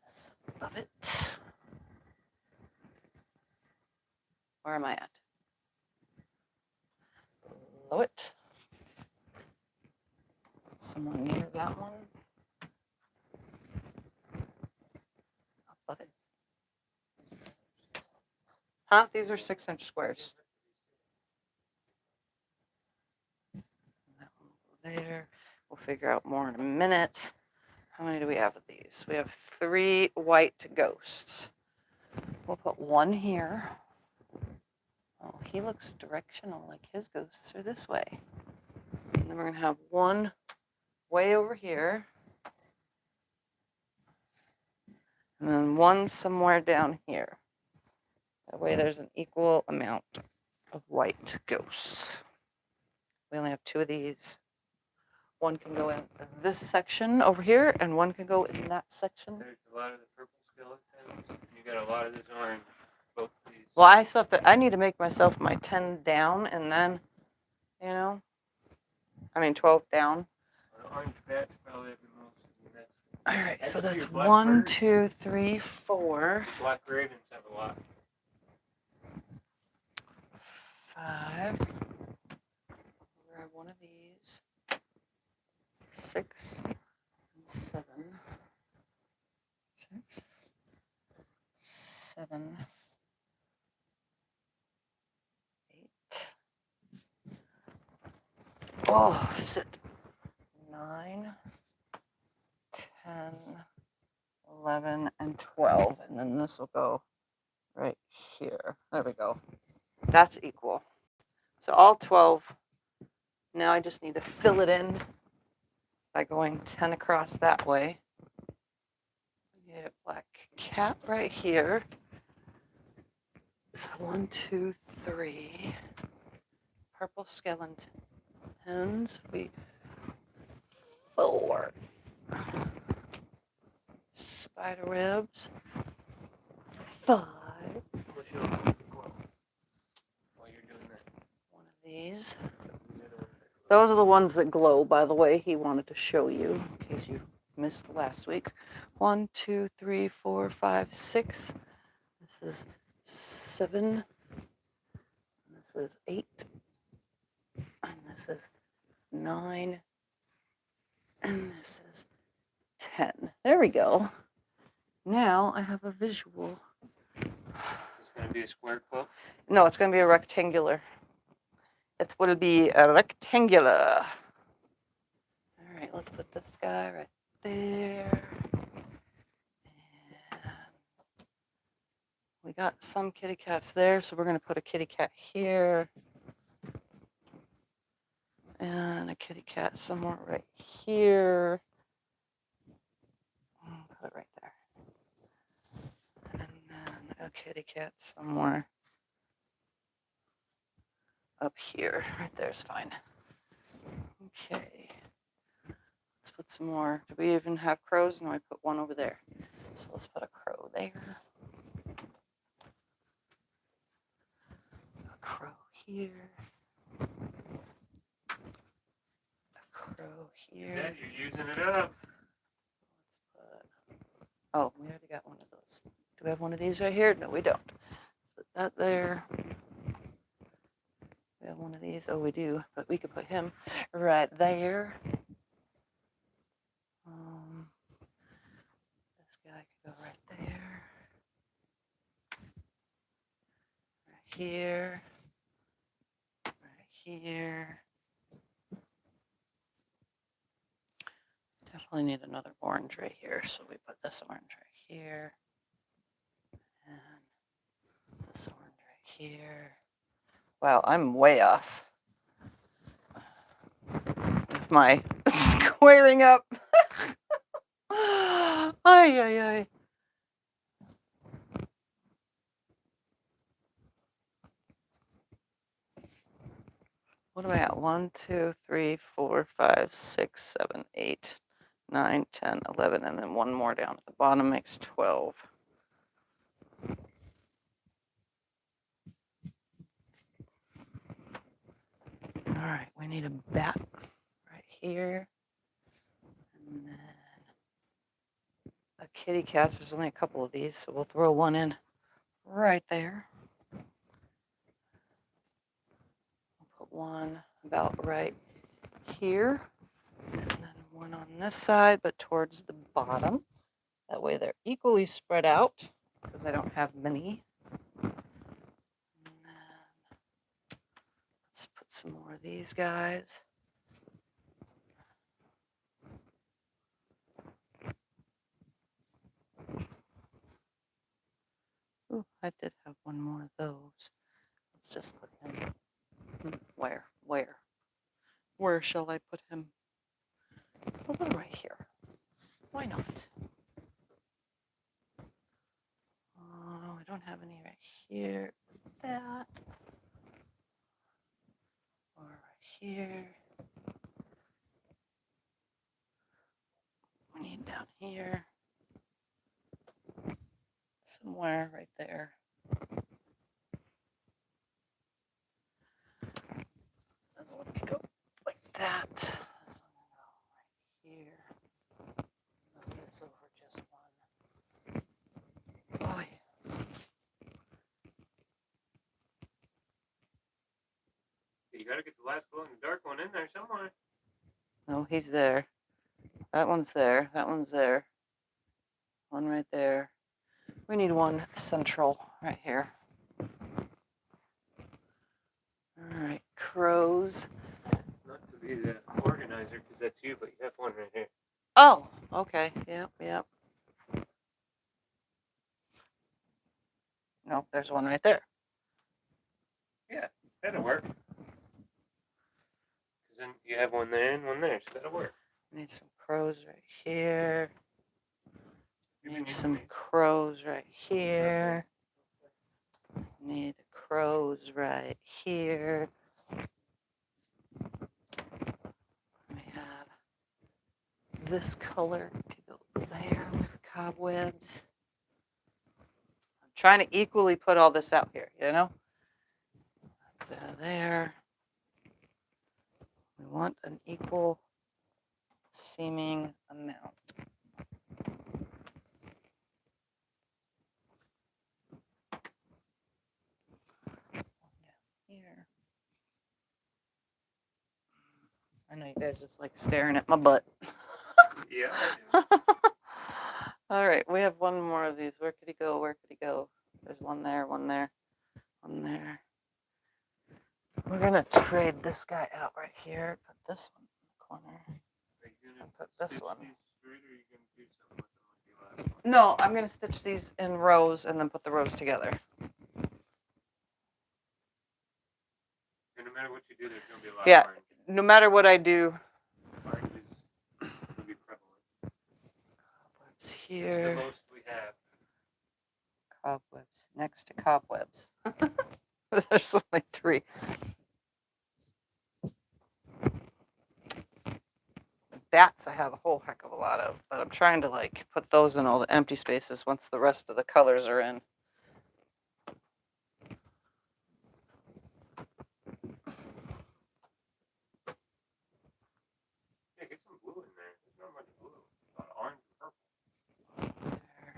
A: This above it. Where am I at? Below it. Somewhere near that one. Above it. Huh? These are 6-inch squares. That one will go there. We'll figure out more in a minute. How many do we have of these? We have 3 white ghosts. We'll put one here. Oh, he looks directional, like his ghosts are this way. And then we're going to have one way over here. And then one somewhere down here. That way there's an equal amount of white ghosts. We only have 2 of these. One can go in this section over here, and one can go in that section.
B: There's a lot of the purple skeletons, and you got a lot of this orange. Both of these.
A: Well, I still have to, I need to make myself my 10 down, and then, you know, I mean 12 down.
B: Well, the orange batch probably have the most.
A: All right, so
B: Actually,
A: that's
B: your black
A: 1,
B: bird.
A: 2, 3, 4,
B: Black ravens have a lot.
A: 5. Grab one of these. 6, 7. 6, 7, 8. Oh, sit. 9, 10, 11, and 12. And then this will go right here. There we go. That's equal. So all 12. Now I just need to fill it in by going 10 across that way. We need a black cat right here. So 1, 2, 3. Purple skeletons. 4. Spider webs. 5.
B: While you're doing that.
A: One of these. Those are the ones that glow, by the way. He wanted to show you in case you missed last week. 1, 2, 3, 4, 5, 6. This is 7. This is 8. And this is 9. And this is 10. There we go. Now I have a visual.
B: It's going to be a square quilt.
A: No, it's going to be a rectangular. It will be a rectangular. All right, let's put this guy right there. And we got some kitty cats there, so we're going to put a kitty cat here. And a kitty cat somewhere right here. Put it right there. And then a kitty cat somewhere up here. Right there is fine. Okay. Let's put some more. Do we even have crows? No, I put one over there. So let's put a crow there. A crow here. A crow here.
B: Yeah, you're using it up.
A: Let's put, oh, we already got one of those. Do we have one of these right here? No, we don't. Put that there. We have one of these. Oh, we do. But we could put him right there. This guy could go right there. Right here. Right here. Definitely need another orange right here. So we put this orange right here. And this orange right here. Wow, I'm way off. With my squaring up. Ay, ay, ay. What am I at? 1, 2, 3, 4, 5, 6, 7, 8, 9, 10, 11, and then one more down at the bottom makes 12. All right, we need a bat right here. And then a kitty cat. There's only a couple of these, so we'll throw one in right there. We'll put one about right here. And then one on this side, but towards the bottom. That way they're equally spread out because I don't have many. And then let's put some more of these guys. Ooh, I did have one more of those. Let's just put him. Where? Where shall I put him? I'll put him right here. Why not? Oh, I don't have any right here. That. Or right here. We need down here. Somewhere right there. This one could go like that. This one can go right here. Move this over just one. Oh, yeah.
B: You gotta get the last glow in the dark one in there somewhere.
A: No, he's there. That one's there. That one's there. One right there. We need one central right here. All right, crows.
B: Not to be the organizer, because that's you, but you have one right here.
A: Oh, okay. Yep. No, there's one right there.
B: Yeah, that'll work. Because then you have one there and one there, so that'll work.
A: Need some crows right here.
B: You've
A: Need
B: been
A: some
B: using me.
A: crows right here. Need crows right here. We have this color to go there with cobwebs. I'm trying to equally put all this out here, you know? There. We want an equal seaming amount. Here. I know you guys just like staring at my butt.
B: Yeah, I do.
A: All right, we have one more of these. Where could he go? Where could he go? There's one there, one there, one there. We're gonna trade this guy out right here. Put this one in the corner.
B: Are you gonna
A: Put this
B: stitch
A: one.
B: these straight, or are you gonna do something with them like the last one?
A: No, I'm gonna stitch these in rows and then put the rows together.
B: And no matter what you do, there's gonna be a lot
A: Yeah.
B: of orange.
A: No matter what I do.
B: Orange is gonna be prevalent.
A: Cobwebs
B: It's the
A: here.
B: most we have.
A: Cobwebs next to cobwebs. There's only 3. Bats I have a whole heck of a lot of, but I'm trying to like put those in all the empty spaces once the rest of the colors are in.
B: Yeah, get some blue in there. There's not much blue. A lot of orange and purple.
A: There.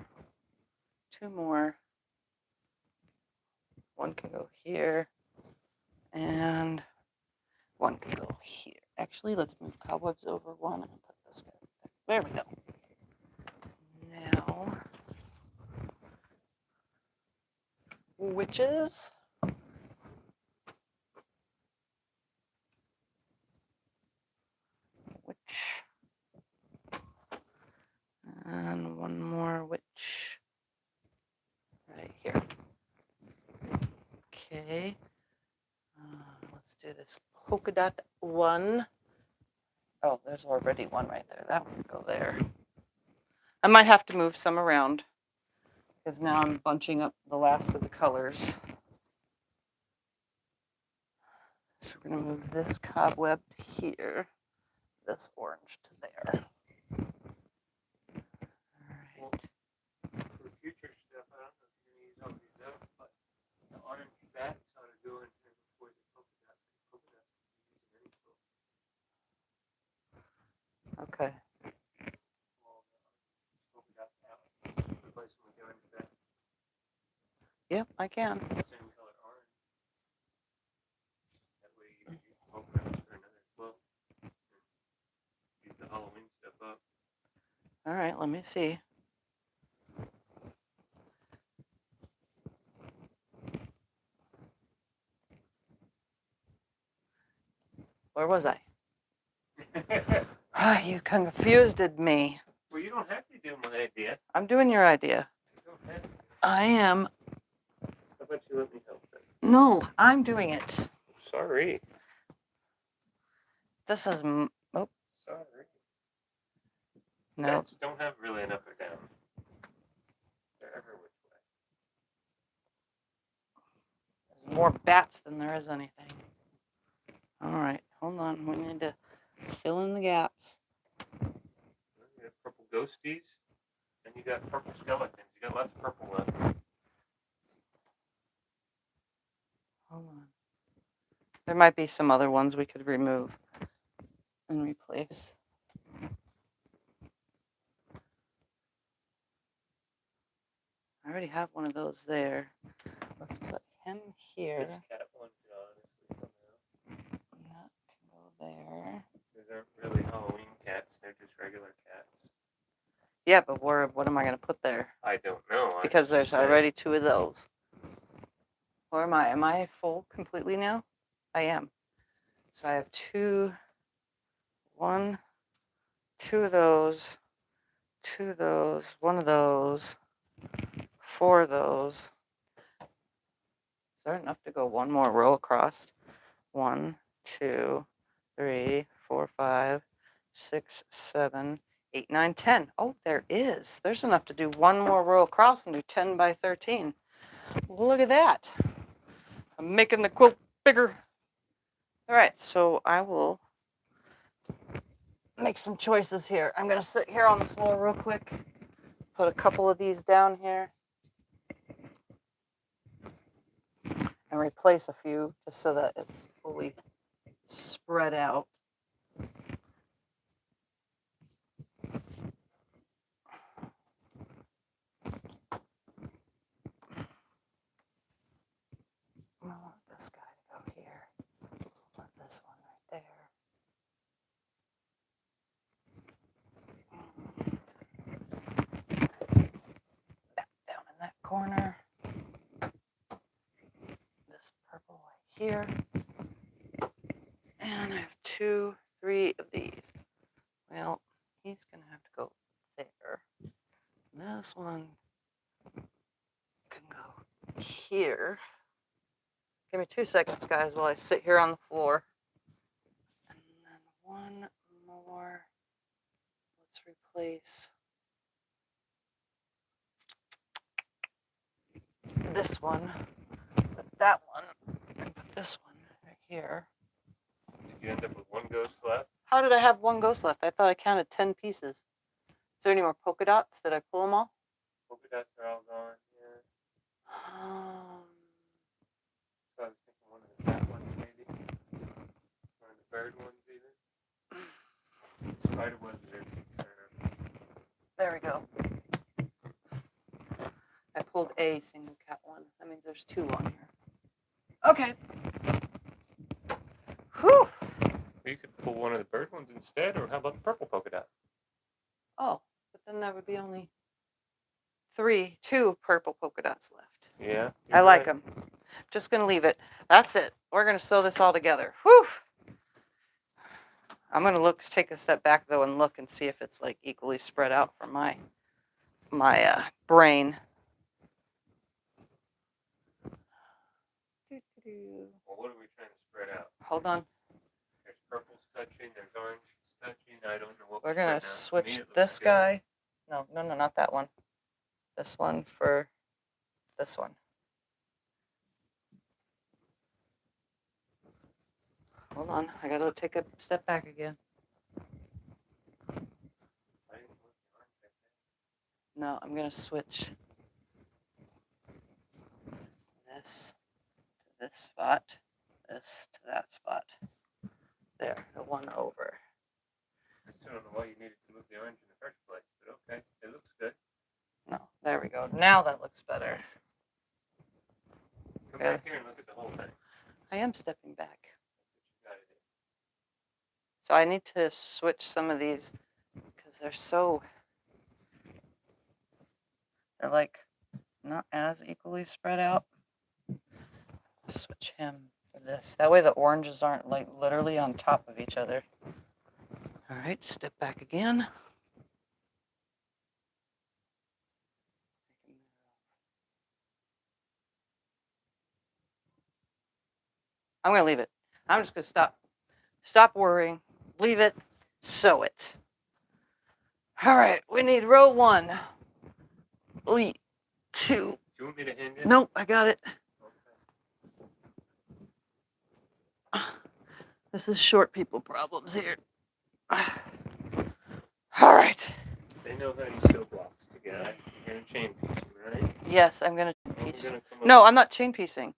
A: 2 more. One can go here, and one can go here. Actually, let's move cobwebs over one and put this guy there. There we go. Now, witches. Witch. And one more witch right here. Okay. Let's do this polka dot one. Oh, there's already one right there. That one can go there. I might have to move some around because now I'm bunching up the last of the colors. So we're going to move this cobweb to here, this orange to there. All right.
B: For future stuff, I don't know if you're gonna use all these up, but the orange bats ought to go in here before the polka dots. Polka dots can be used in any quilt.
A: Okay.
B: Well, polka dots out. Replace them with the orange bat.
A: Yep, I can.
B: Same color orange. That way you can use polka dots for another quilt. And use the Halloween stuff up.
A: All right, let me see. Where was I? You confused me.
B: Well, you don't have to do my idea.
A: I'm doing your idea.
B: You don't have to.
A: I am
B: don't you let me help then?
A: No, I'm doing it.
B: Sorry.
A: This is, oh,
B: Sorry.
A: no.
B: Bats don't have really an up or down. They're every which way.
A: There's more bats than there is anything. All right, hold on. We need to fill in the gaps.
B: You have purple ghosties, and you got purple skeletons. You got lots of purple left.
A: Hold on. There might be some other ones we could remove and replace. I already have one of those there. Let's put him here.
B: This cat one could honestly come out.
A: That can go there.
B: These aren't really Halloween cats. They're just regular cats.
A: Yeah, but what am I going to put there?
B: I don't know.
A: Because there's already 2 of those. Where am I? Am I full completely now? I am. So I have 2, 1, 2 of those, 2 of those, 1 of those, 4 of those. Is there enough to go 1 more row across? 1, 2, 3, 4, 5, 6, 7, 8, 9, 10. Oh, there is. There's enough to do 1 more row across and do 10 by 13. Well, look at that. I'm making the quilt bigger. All right, so I will make some choices here. I'm going to sit here on the floor real quick, put a couple of these down here, and replace a few just so that it's fully spread out. I want this guy to go here. Put this one right there. That down in that corner. This purple right here. And I have 2, 3 of these. Well, he's going to have to go there. This one can go here. Give me 2 seconds, guys, while I sit here on the floor. And then 1 more. Let's replace this one with that one. And put this one right here.
B: Did you end up with 1 ghost left?
A: How did I have 1 ghost left? I thought I counted 10 pieces. Is there any more polka dots? Did I pull them all?
B: Polka dots are all gone. Yeah. So I was thinking one of the cat ones, maybe. One of the bird ones, even. Spider ones are.
A: There we go. I pulled a single cat one. That means there's 2 on here. Okay. Whew.
B: You could pull one of the bird ones instead, or how about the purple polka dot?
A: Oh, but then that would be only 2 purple polka dots left.
B: Yeah.
A: I like them. Just going to leave it. That's it. We're going to sew this all together. Whew. I'm going to take a step back, though, and look and see if it's like equally spread out for my brain.
B: Well, what are we trying to spread out?
A: Hold on.
B: There's purples touching, there's orange touching. I don't know what
A: We're going to switch this guy. No, not that one. This one for this one. Hold on. I got to take a step back again. No, I'm going to switch this to this spot, this to that spot. There, the one over.
B: I still don't know why you needed to move the orange in the first place, but okay, it looks good.
A: No, there we go. Now that looks better.
B: Come back here and look at the whole thing.
A: I am stepping back.
B: That's what you gotta do.
A: So I need to switch some of these because they're like not as equally spread out. Switch him for this. That way the oranges aren't like literally on top of each other. All right, step back again. I'm going to leave it. I'm just going to stop worrying, leave it, sew it. All right, we need row 1. Lead 2.
B: Do you want me to hand it?
A: Nope, I got it.
B: Okay.
A: This is short people problems here. All right.
B: They know how you sew blocks together. You're gonna chain piece them, right?
A: Yes, I'm going to
B: We're
A: piece.
B: gonna come up
A: No, I'm not chain piecing.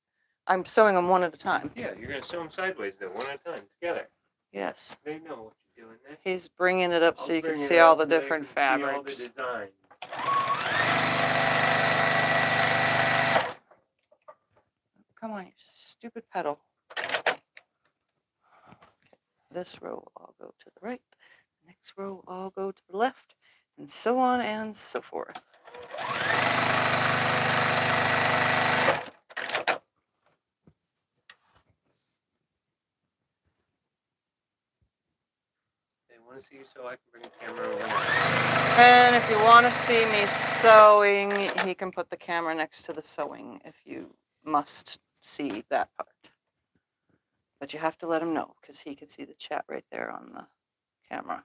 A: I'm sewing them one at a time.
B: Yeah, you're gonna sew them sideways though, one at a time, together.
A: Yes.
B: They know what you're doing there.
A: He's bringing it up so
B: I'll
A: you can
B: bring it
A: see all
B: up
A: the
B: so they
A: different
B: can see all the
A: fabrics.
B: designs.
A: Come on, you stupid pedal. This row will all go to the right. The next row will all go to the left. And so on and so forth.
B: They want to see you so I can bring a camera over there.
A: And if you want to see me sewing, he can put the camera next to the sewing if you must see that part. But you have to let him know because he can see the chat right there on the camera.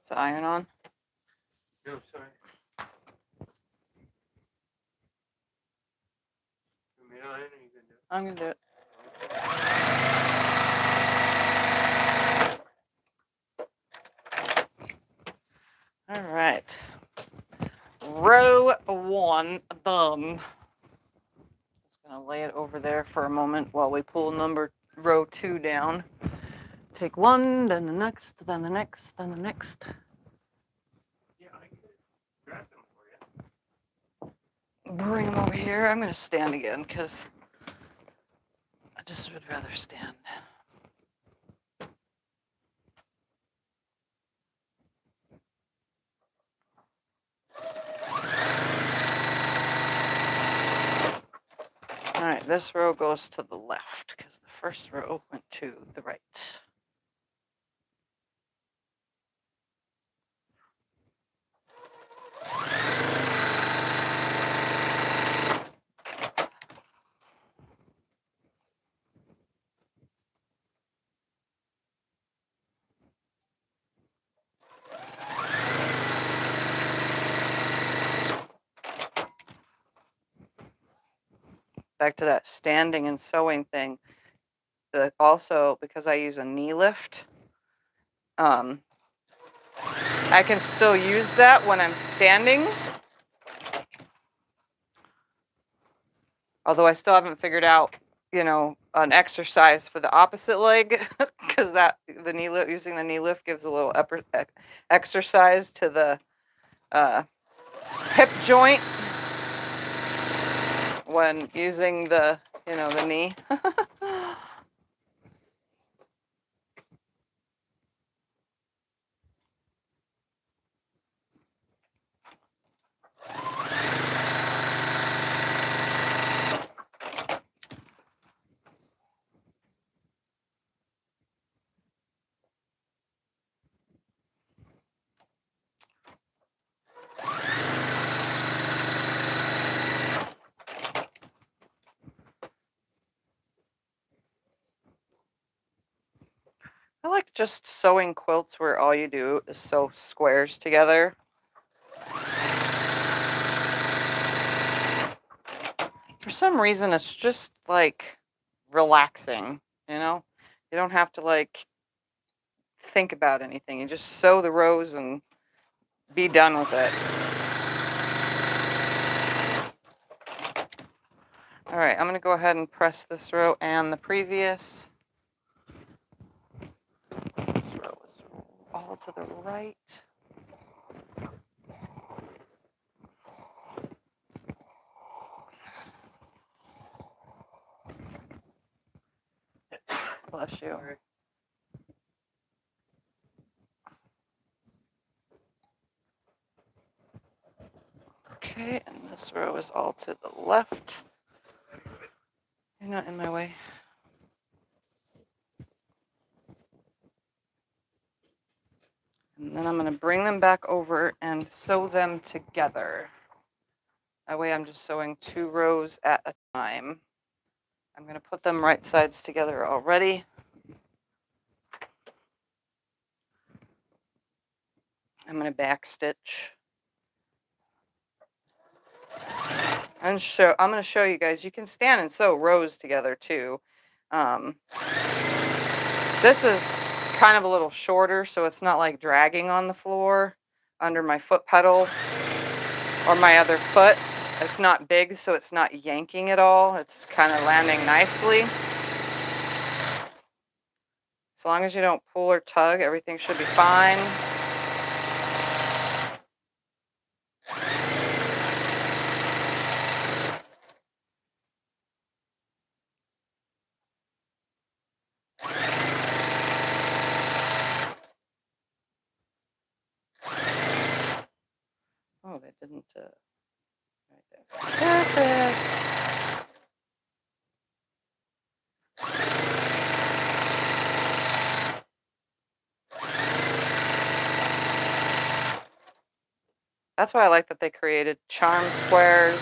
A: Is the iron on?
B: No, sorry. You want me to iron or you can do it?
A: I'm going to do it. All right. Row 1 done. Just going to lay it over there for a moment while we pull row 2 down. Take one, then the next, then the next, then the next.
B: Yeah, I can grab them for you.
A: Bring them over here. I'm going to stand again because I just would rather stand. All right, this row goes to the left because the first row went to the right. Back to that standing and sewing thing. Also, because I use a knee lift, I can still use that when I'm standing. Although I still haven't figured out, an exercise for the opposite leg because using the knee lift gives a little exercise to the hip joint when using the knee. I like just sewing quilts where all you do is sew squares together. For some reason, it's just like relaxing, you know? You don't have to like think about anything. You just sew the rows and be done with it. All right, I'm going to go ahead and press this row and the previous. This row is all to the right. Bless you. Okay, and this row is all to the left. You're not in my way. And then I'm going to bring them back over and sew them together. That way I'm just sewing 2 rows at a time. I'm going to put them right sides together already. I'm going to back stitch. And I'm going to show you guys, you can stand and sew rows together too. This is kind of a little shorter, so it's not like dragging on the floor under my foot pedal or my other foot. It's not big, so it's not yanking at all. It's kind of landing nicely. As long as you don't pull or tug, everything should be fine. Oh, they didn't. Right there. Perfect. That's why I like that they created charm squares,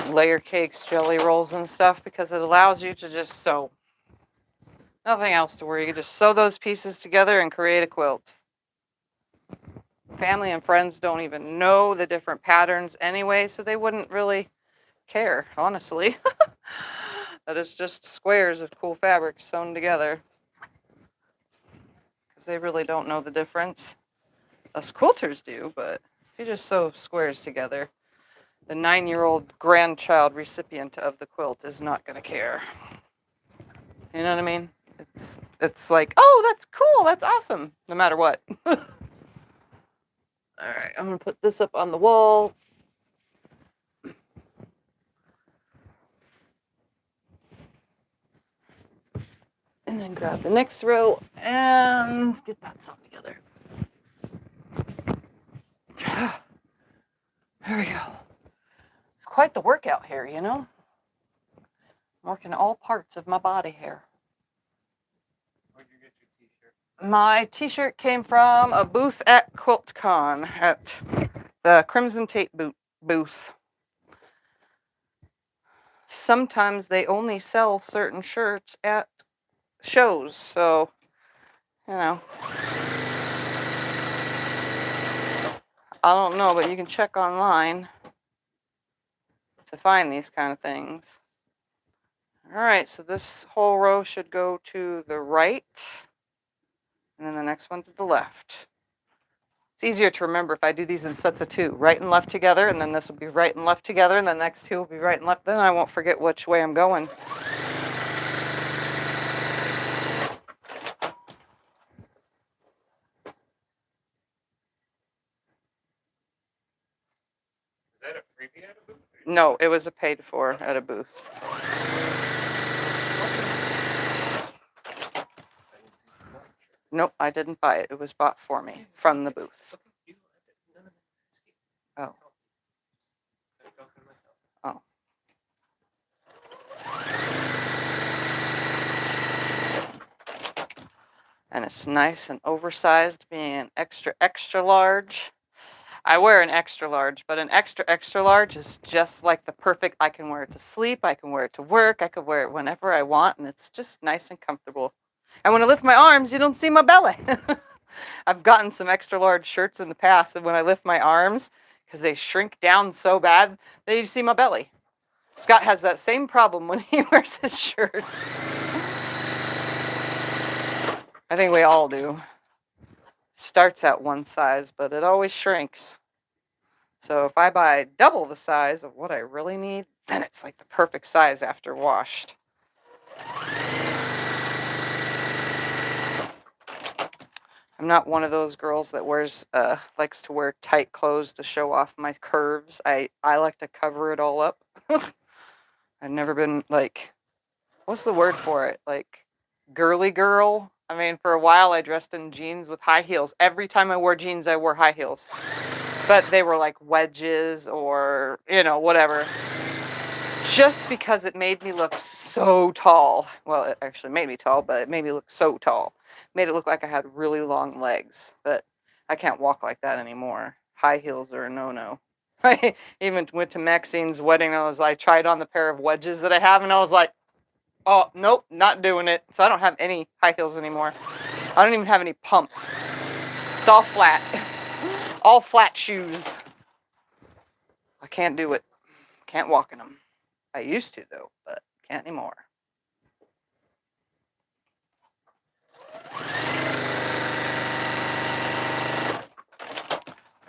A: layer cakes, jelly rolls, and stuff, because it allows you to just sew. Nothing else to worry. You just sew those pieces together and create a quilt. Family and friends don't even know the different patterns anyway, so they wouldn't really care, honestly. That it's just squares of cool fabric sewn together. Because they really don't know the difference. Us quilters do, but if you just sew squares together, the 9-year-old grandchild recipient of the quilt is not going to care. You know what I mean? It's like, oh, that's cool, that's awesome, no matter what. All right, I'm going to put this up on the wall. And then grab the next row and get that sewn together. There we go. It's quite the workout here, you know? I'm working all parts of my body here.
B: Where'd you get your t-shirt?
A: My t-shirt came from a booth at QuiltCon at the Crimson Tape booth. Sometimes they only sell certain shirts at shows, so, you know. I don't know, but you can check online to find these kind of things. All right, so this whole row should go to the right, and then the next one to the left. It's easier to remember if I do these in sets of 2, right and left together, and then this will be right and left together, and the next 2 will be right and left. Then I won't forget which way I'm going.
B: Is that a freebie at a booth?
A: No, it was a paid for at a booth. Nope, I didn't buy it. It was bought for me from the booth. Oh. Oh. And it's nice and oversized, being an extra, extra large. I wear an extra large, but an extra, extra large is just like the perfect, I can wear it to sleep, I can wear it to work, I can wear it whenever I want, and it's just nice and comfortable. And when I lift my arms, you don't see my belly. I've gotten some extra large shirts in the past, and when I lift my arms, because they shrink down so bad, then you see my belly. Scott has that same problem when he wears his shirts. I think we all do. Starts at one size, but it always shrinks. So if I buy double the size of what I really need, then it's like the perfect size after washed. I'm not one of those girls that likes to wear tight clothes to show off my curves. I like to cover it all up. I've never been like, what's the word for it? Like girly girl. I mean, for a while I dressed in jeans with high heels. Every time I wore jeans, I wore high heels. But they were like wedges or, whatever. Just because it made me look so tall. Well, it actually made me tall, but it made me look so tall. Made it look like I had really long legs. But I can't walk like that anymore. High heels are a no-no. I even went to Maxine's wedding. I tried on the pair of wedges that I have, and I was like, oh, nope, not doing it. So I don't have any high heels anymore. I don't even have any pumps. It's all flat. All flat shoes. I can't do it. Can't walk in them. I used to, though, but can't anymore.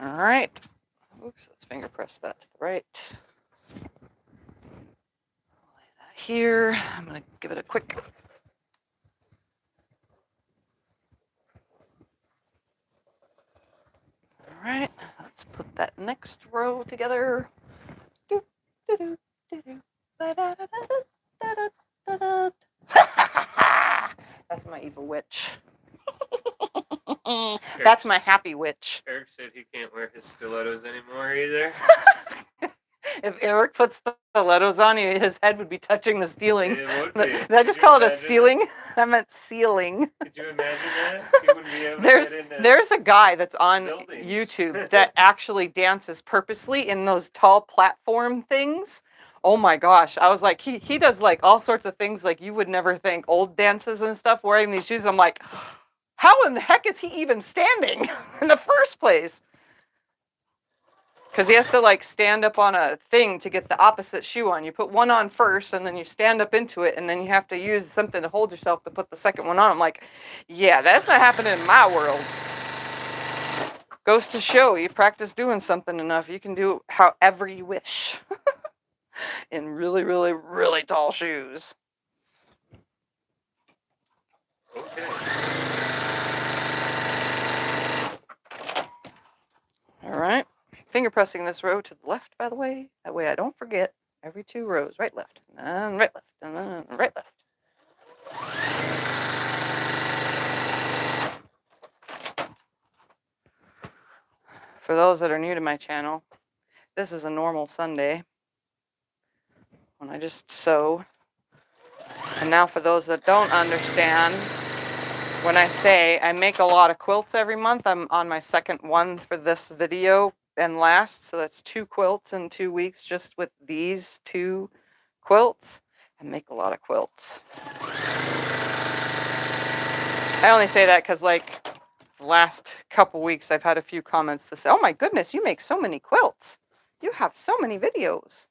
A: All right. Oops, let's finger press that to the right. Lay that here. I'm going to give it a quick. All right. Let's put that next row together. That's my evil witch. That's my happy witch.
B: Eric said he can't wear his stilettos anymore either.
A: If Eric puts stilettos on, his head would be touching the ceiling.
B: It would be.
A: Did I just call it a stealing? I meant ceiling.
B: Could you imagine that? He wouldn't be able to get in
A: there's a guy that's on
B: buildings.
A: YouTube that actually dances purposely in those tall platform things. Oh my gosh. I was like, he does like all sorts of things like you would never think, old dances and stuff, wearing these shoes. I'm like, how in the heck is he even standing in the first place? Because he has to like stand up on a thing to get the opposite shoe on. You put one on first and then you stand up into it and then you have to use something to hold yourself to put the second one on. I'm like, yeah, that's not happening in my world. Goes to show you practice doing something enough, you can do however you wish in really, really, really tall shoes.
B: Okay.
A: All right. Finger pressing this row to the left, by the way. That way I don't forget. Every 2 rows. Right, left. And right, left. And then right, left. For those that are new to my channel, this is a normal Sunday when I just sew. And now for those that don't understand, when I say I make a lot of quilts every month, I'm on my second one for this video and last. So that's 2 quilts in 2 weeks just with these 2 quilts. I make a lot of quilts. I only say that because like the last couple weeks I've had a few comments that say, oh my goodness, you make so many quilts. You have so many videos.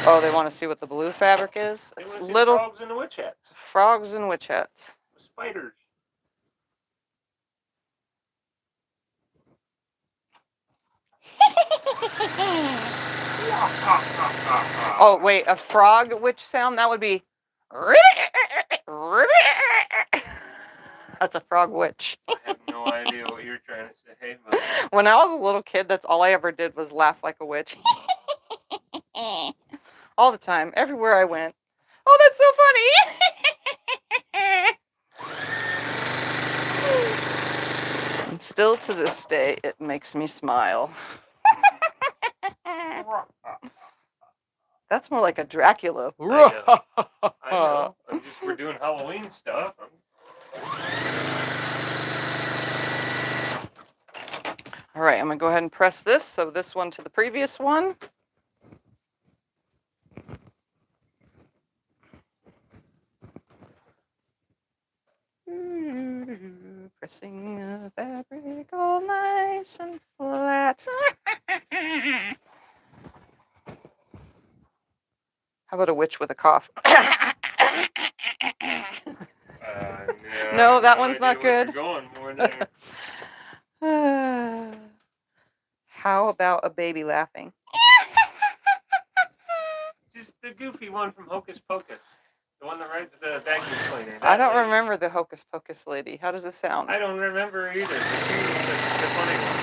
A: Oh, they want to see what the blue fabric is?
B: They want to see
A: little
B: frogs and the witch hats.
A: Frogs and witch hats.
B: Spiders.
A: Oh, wait, a frog witch sound? That would be... That's a frog witch.
B: I have no idea what you're trying to say, but...
A: When I was a little kid, that's all I ever did was laugh like a witch. All the time, everywhere I went. Oh, that's so funny! And still to this day, it makes me smile. That's more like a Dracula.
B: I know. We're doing Halloween stuff.
A: All right, I'm going to go ahead and press this. So this one to the previous one. Pressing the fabric all nice and flat. How about a witch with a cough? No, that one's not good.
B: Going more there.
A: How about a baby laughing?
B: Just the goofy one from Hocus Pocus. The one that rides the vacuum cleaner.
A: I don't remember the Hocus Pocus lady. How does it sound?
B: I don't remember either, but she was the funny one.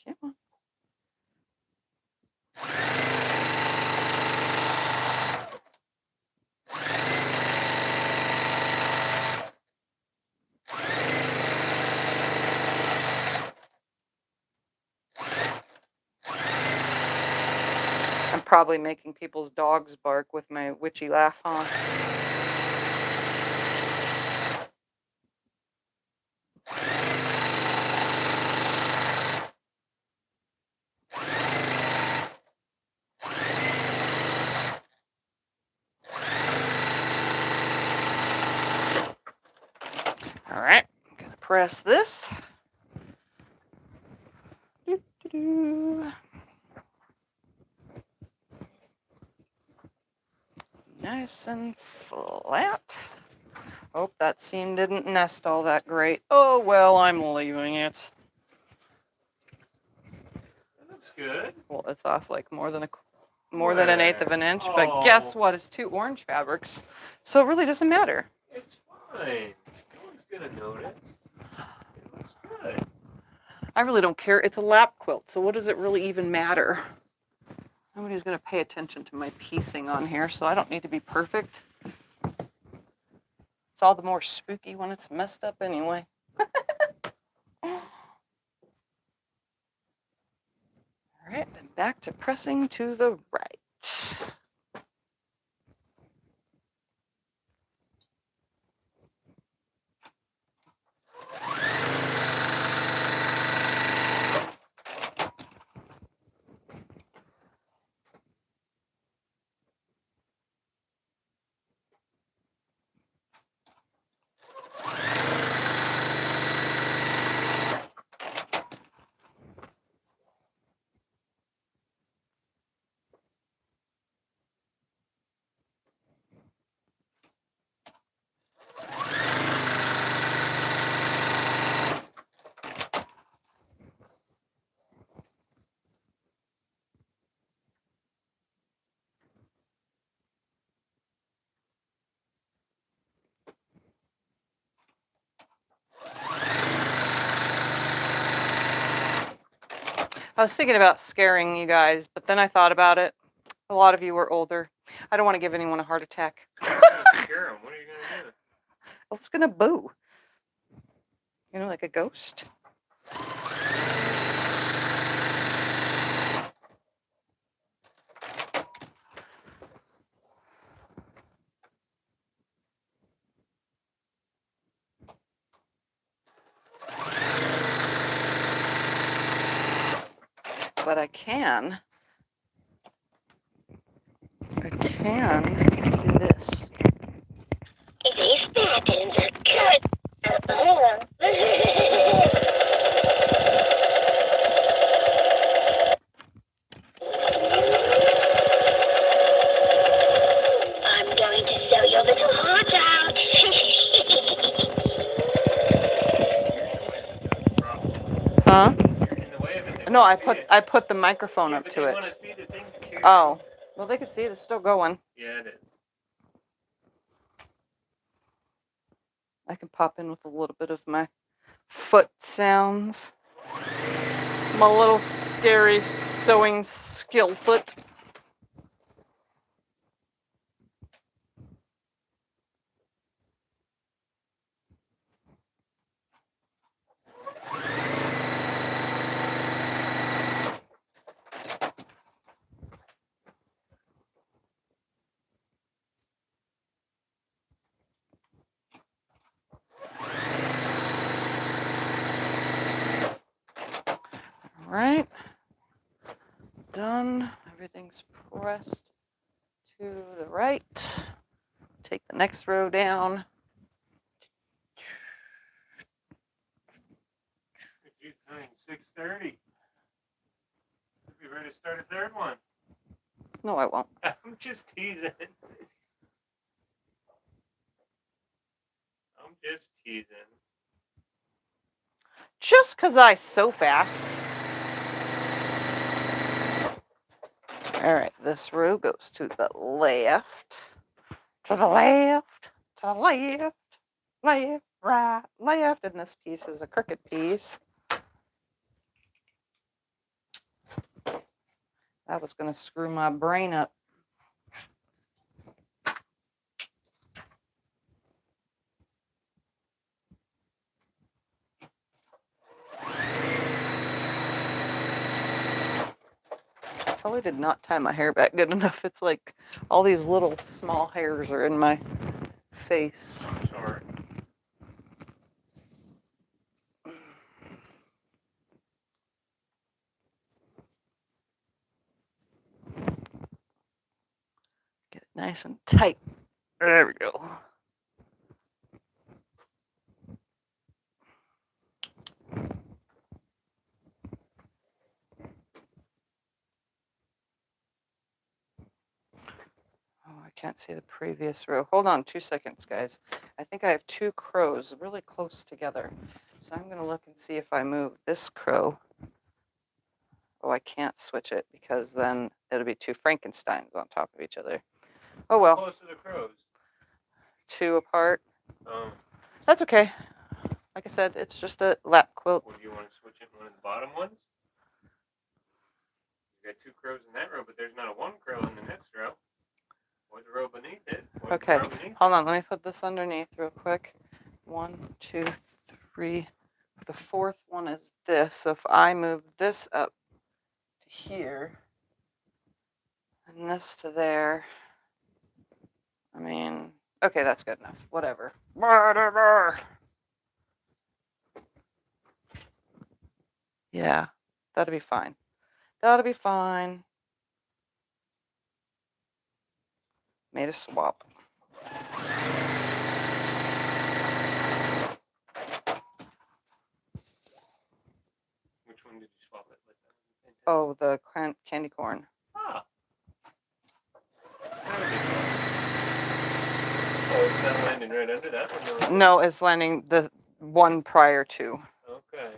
A: Come on. I'm probably making people's dogs bark with my witchy laugh, huh? All right, I'm gonna press this. Doo-doo-doo. Nice and flat. Oh, that seam didn't nest all that great. Oh, well, I'm leaving it.
B: That looks good.
A: Well, it's off like more than an 1/8 of an inch, but guess what? It's 2 orange fabrics, so it really doesn't matter.
B: It's fine. No one's gonna notice. It looks good.
A: I really don't care. It's a lap quilt, so what does it really even matter? Nobody's going to pay attention to my piecing on here, so I don't need to be perfect. It's all the more spooky when it's messed up anyway. All right, then back to pressing to the right. I was thinking about scaring you guys, but then I thought about it. A lot of you are older. I don't want to give anyone a heart attack.
B: Scare 'em. What are you gonna do?
A: Well, it's gonna boo. You know, like a ghost. But I can do this.
C: These patterns are good. I'm going to sew your little heart out.
A: Huh?
B: You're in the way of it. They
A: No,
B: wanna see it.
A: I put the microphone
B: Yeah,
A: up
B: but
A: to
B: they
A: it.
B: wanna see the thing too.
A: Oh, well, they can see it. It's still going.
B: Yeah, it is.
A: I can pop in with a little bit of my foot sounds. My little scary sewing skill foot. Right. done. Everything's pressed to the right. Take the next row down.
B: It's 6:30. Be ready to start a third one.
A: No, I won't.
B: I'm just teasing. I'm just teasing.
A: Just because I sew fast. All right, this row goes to the left. To the left. To the left. Left, right, left. And this piece is a crooked piece. That was going to screw my brain up. I totally did not tie my hair back good enough. It's like all these little small hairs are in my face.
B: Sorry.
A: Get it nice and tight. There we go. Oh, I can't see the previous row. Hold on 2 seconds, guys. I think I have two crows really close together. So I'm going to look and see if I move this crow. Oh, I can't switch it because then it'll be two Frankensteins on top of each other. Oh, well.
B: Close to the crows.
A: Two apart.
B: Oh.
A: That's okay. Like I said, it's just a lap quilt.
B: Or do you want to switch it one of the bottom ones? You got two crows in that row, but there's not a one crow in the next row. Or the row beneath it.
A: Okay, hold on. Let me put this underneath real quick. 1, 2, 3. The fourth one is this. So if I move this up to here and this to there, I mean, okay, that's good enough. Whatever. Whatever. Yeah, that'll be fine. That'll be fine. Made a swap.
B: Which one did you swap it with?
A: Oh, the candy corn.
B: Ah. Oh, it's not landing right under that one?
A: No, it's landing the one prior to.
B: Okay.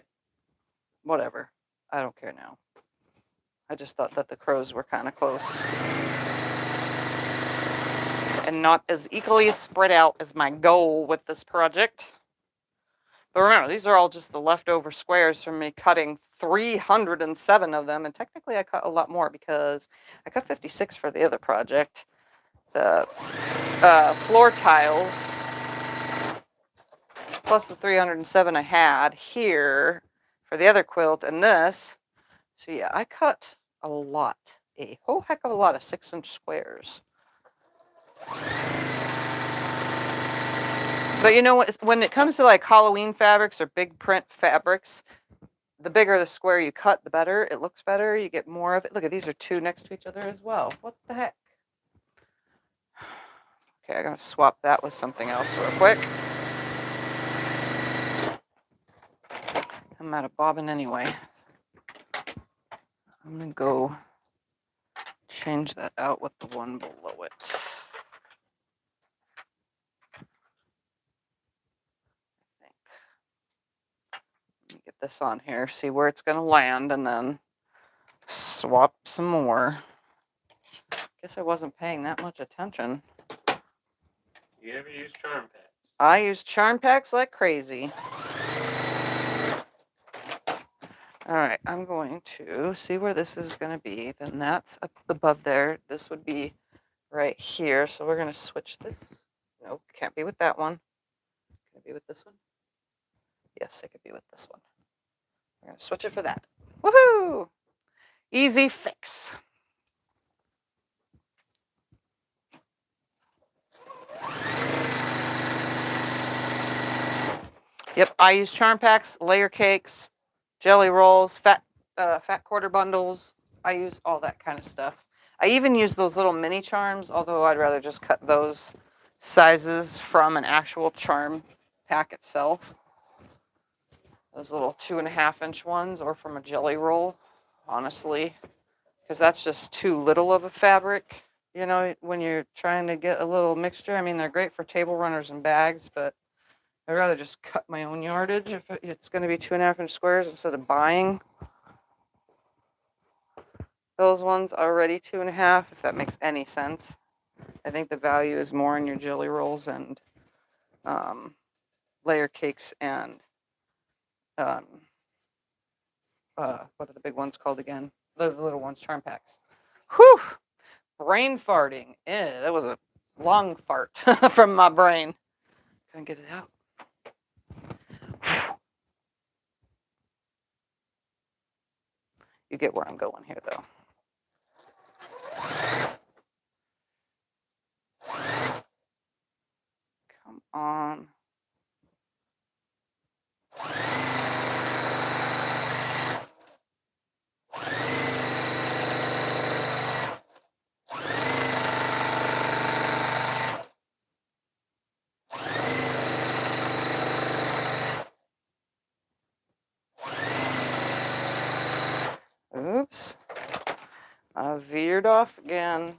A: Whatever. I don't care now. I just thought that the crows were kind of close. And not as equally spread out as my goal with this project. But remember, these are all just the leftover squares from me cutting 307 of them. And technically I cut a lot more because I cut 56 for the other project. The floor tiles, plus the 307 I had here for the other quilt and this. So yeah, I cut a lot, a whole heck of a lot of 6-inch squares. But you know what, when it comes to like Halloween fabrics or big print fabrics, the bigger the square you cut, the better. It looks better. You get more of it. Look at these are two next to each other as well. What the heck? Okay, I'm going to swap that with something else real quick. I'm out of bobbin anyway. I'm going to go change that out with the one below it. Let me get this on here, see where it's going to land, and then swap some more. Guess I wasn't paying that much attention.
B: You ever use charm packs?
A: I use charm packs like crazy. All right, I'm going to see where this is going to be. Then that's up above there. This would be right here. So we're going to switch this. Nope, can't be with that one. Can it be with this one? Yes, it could be with this one. We're going to switch it for that. Woohoo! Easy fix. Yep, I use charm packs, layer cakes, jelly rolls, fat quarter bundles, I use all that kind of stuff. I even use those little mini charms, although I'd rather just cut those sizes from an actual charm pack itself. Those little 2.5-inch ones, or from a jelly roll, honestly, because that's just too little of a fabric. You know, when you're trying to get a little mixture, I mean, they're great for table runners and bags, but I'd rather just cut my own yardage if it's going to be 2.5-inch squares instead of buying those ones already 2.5, if that makes any sense. I think the value is more in your jelly rolls and layer cakes and what are the big ones called again? The little ones, charm packs. Whew! Brain farting. That was a long fart from my brain. Couldn't get it out. You get where I'm going here, though. Come on. Oops. I veered off again.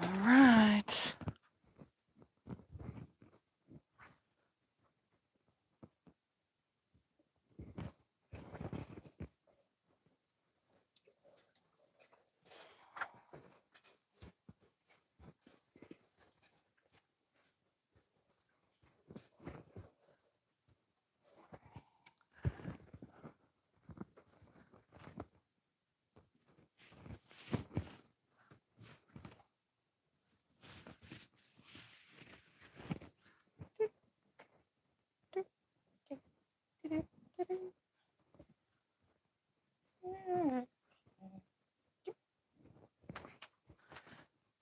A: All right.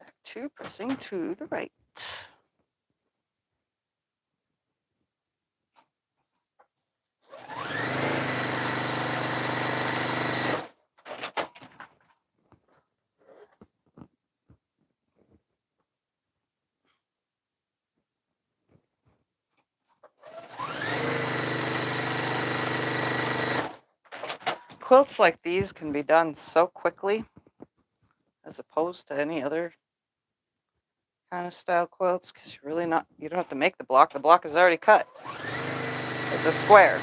A: Back to pressing to the right. Quilts like these can be done so quickly as opposed to any other kind of style quilts, because you don't have to make the block. The block is already cut. It's a square.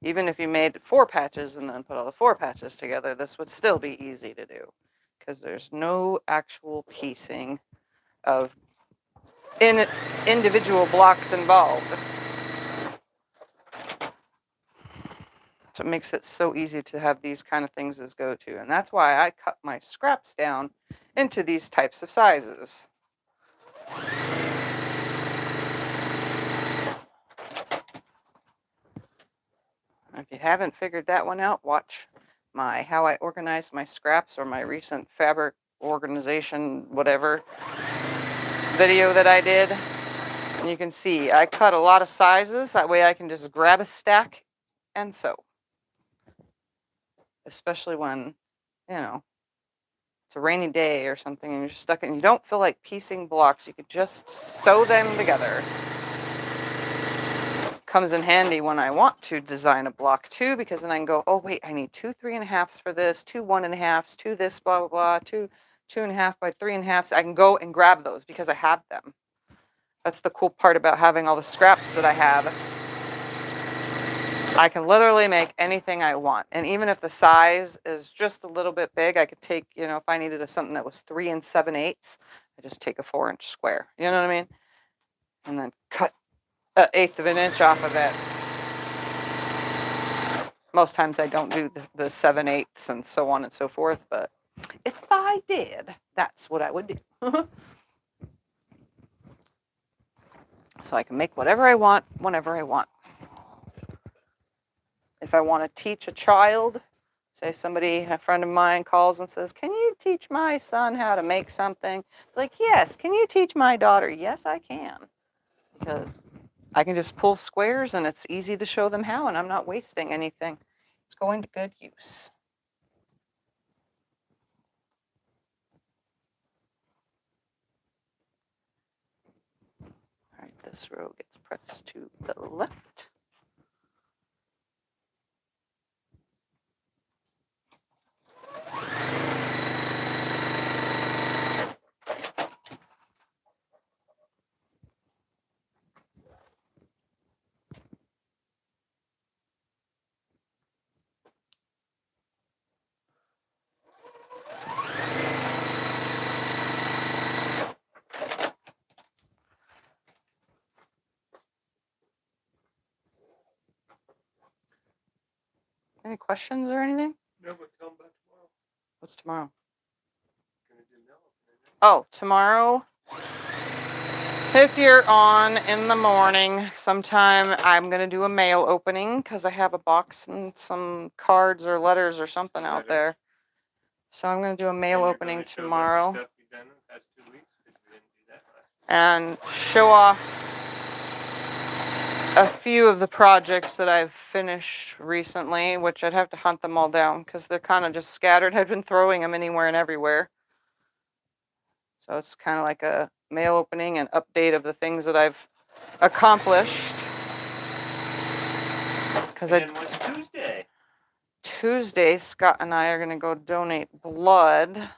A: Even if you made 4 patches and then put all the 4 patches together, this would still be easy to do, because there's no actual piecing of individual blocks involved. So it makes it so easy to have these kind of things as go-to. And that's why I cut my scraps down into these types of sizes. If you haven't figured that one out, watch my how I organize my scraps or my recent fabric organization, whatever video that I did. And you can see I cut a lot of sizes. That way I can just grab a stack and sew. Especially when, you know, it's a rainy day or something and you're stuck and you don't feel like piecing blocks. You could just sew them together. Comes in handy when I want to design a block too, because then I can go, oh wait, I need 2 3.5s for this, 2 1.5s, 2 this, blah, blah, blah, 2 2.5 by 3.5. I can go and grab those because I have them. That's the cool part about having all the scraps that I have. I can literally make anything I want. And even if the size is just a little bit big, I could take, you know, if I needed something that was 3 7/8, I just take a 4-inch square. You know what I mean? And then cut 1/8 of an inch off of it. Most times I don't do the 7/8 and so on and so forth, but if I did, that's what I would do. So I can make whatever I want, whenever I want. If I want to teach a child, say a friend of mine calls and says, can you teach my son how to make something? Like, yes. Can you teach my daughter? Yes, I can. Because I can just pull squares and it's easy to show them how, and I'm not wasting anything. It's going to good use. All right, this row gets pressed to the left. Any questions or anything?
B: No, but tell them about tomorrow.
A: What's tomorrow?
B: Gonna do mail opening.
A: Oh, tomorrow, if you're on in the morning, sometime I'm going to do a mail opening because I have a box and some cards or letters or something out there. So I'm going to do a mail opening tomorrow.
B: Stuff you've done in the past 2 weeks, because we didn't do that last
A: And show off a few of the projects that I've finished recently, which I'd have to hunt them all down because they're kind of just scattered. I've been throwing them anywhere and everywhere. So it's kind of like a mail opening and update of the things that I've accomplished. Because
B: And then what's Tuesday?
A: Tuesday, Scott and I are going to go donate blood.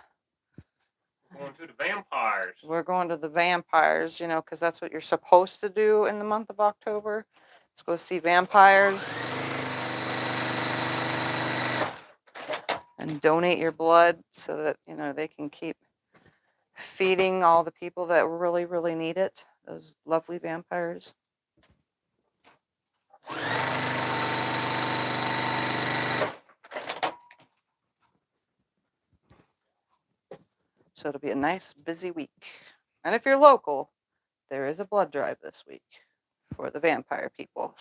B: Going to the vampires.
A: We're going to the vampires, you know, because that's what you're supposed to do in the month of October. Let's go see vampires and donate your blood so that, you know, they can keep feeding all the people that really, really need it. Those lovely vampires. So it'll be a nice, busy week. And if you're local, there is a blood drive this week for the vampire people.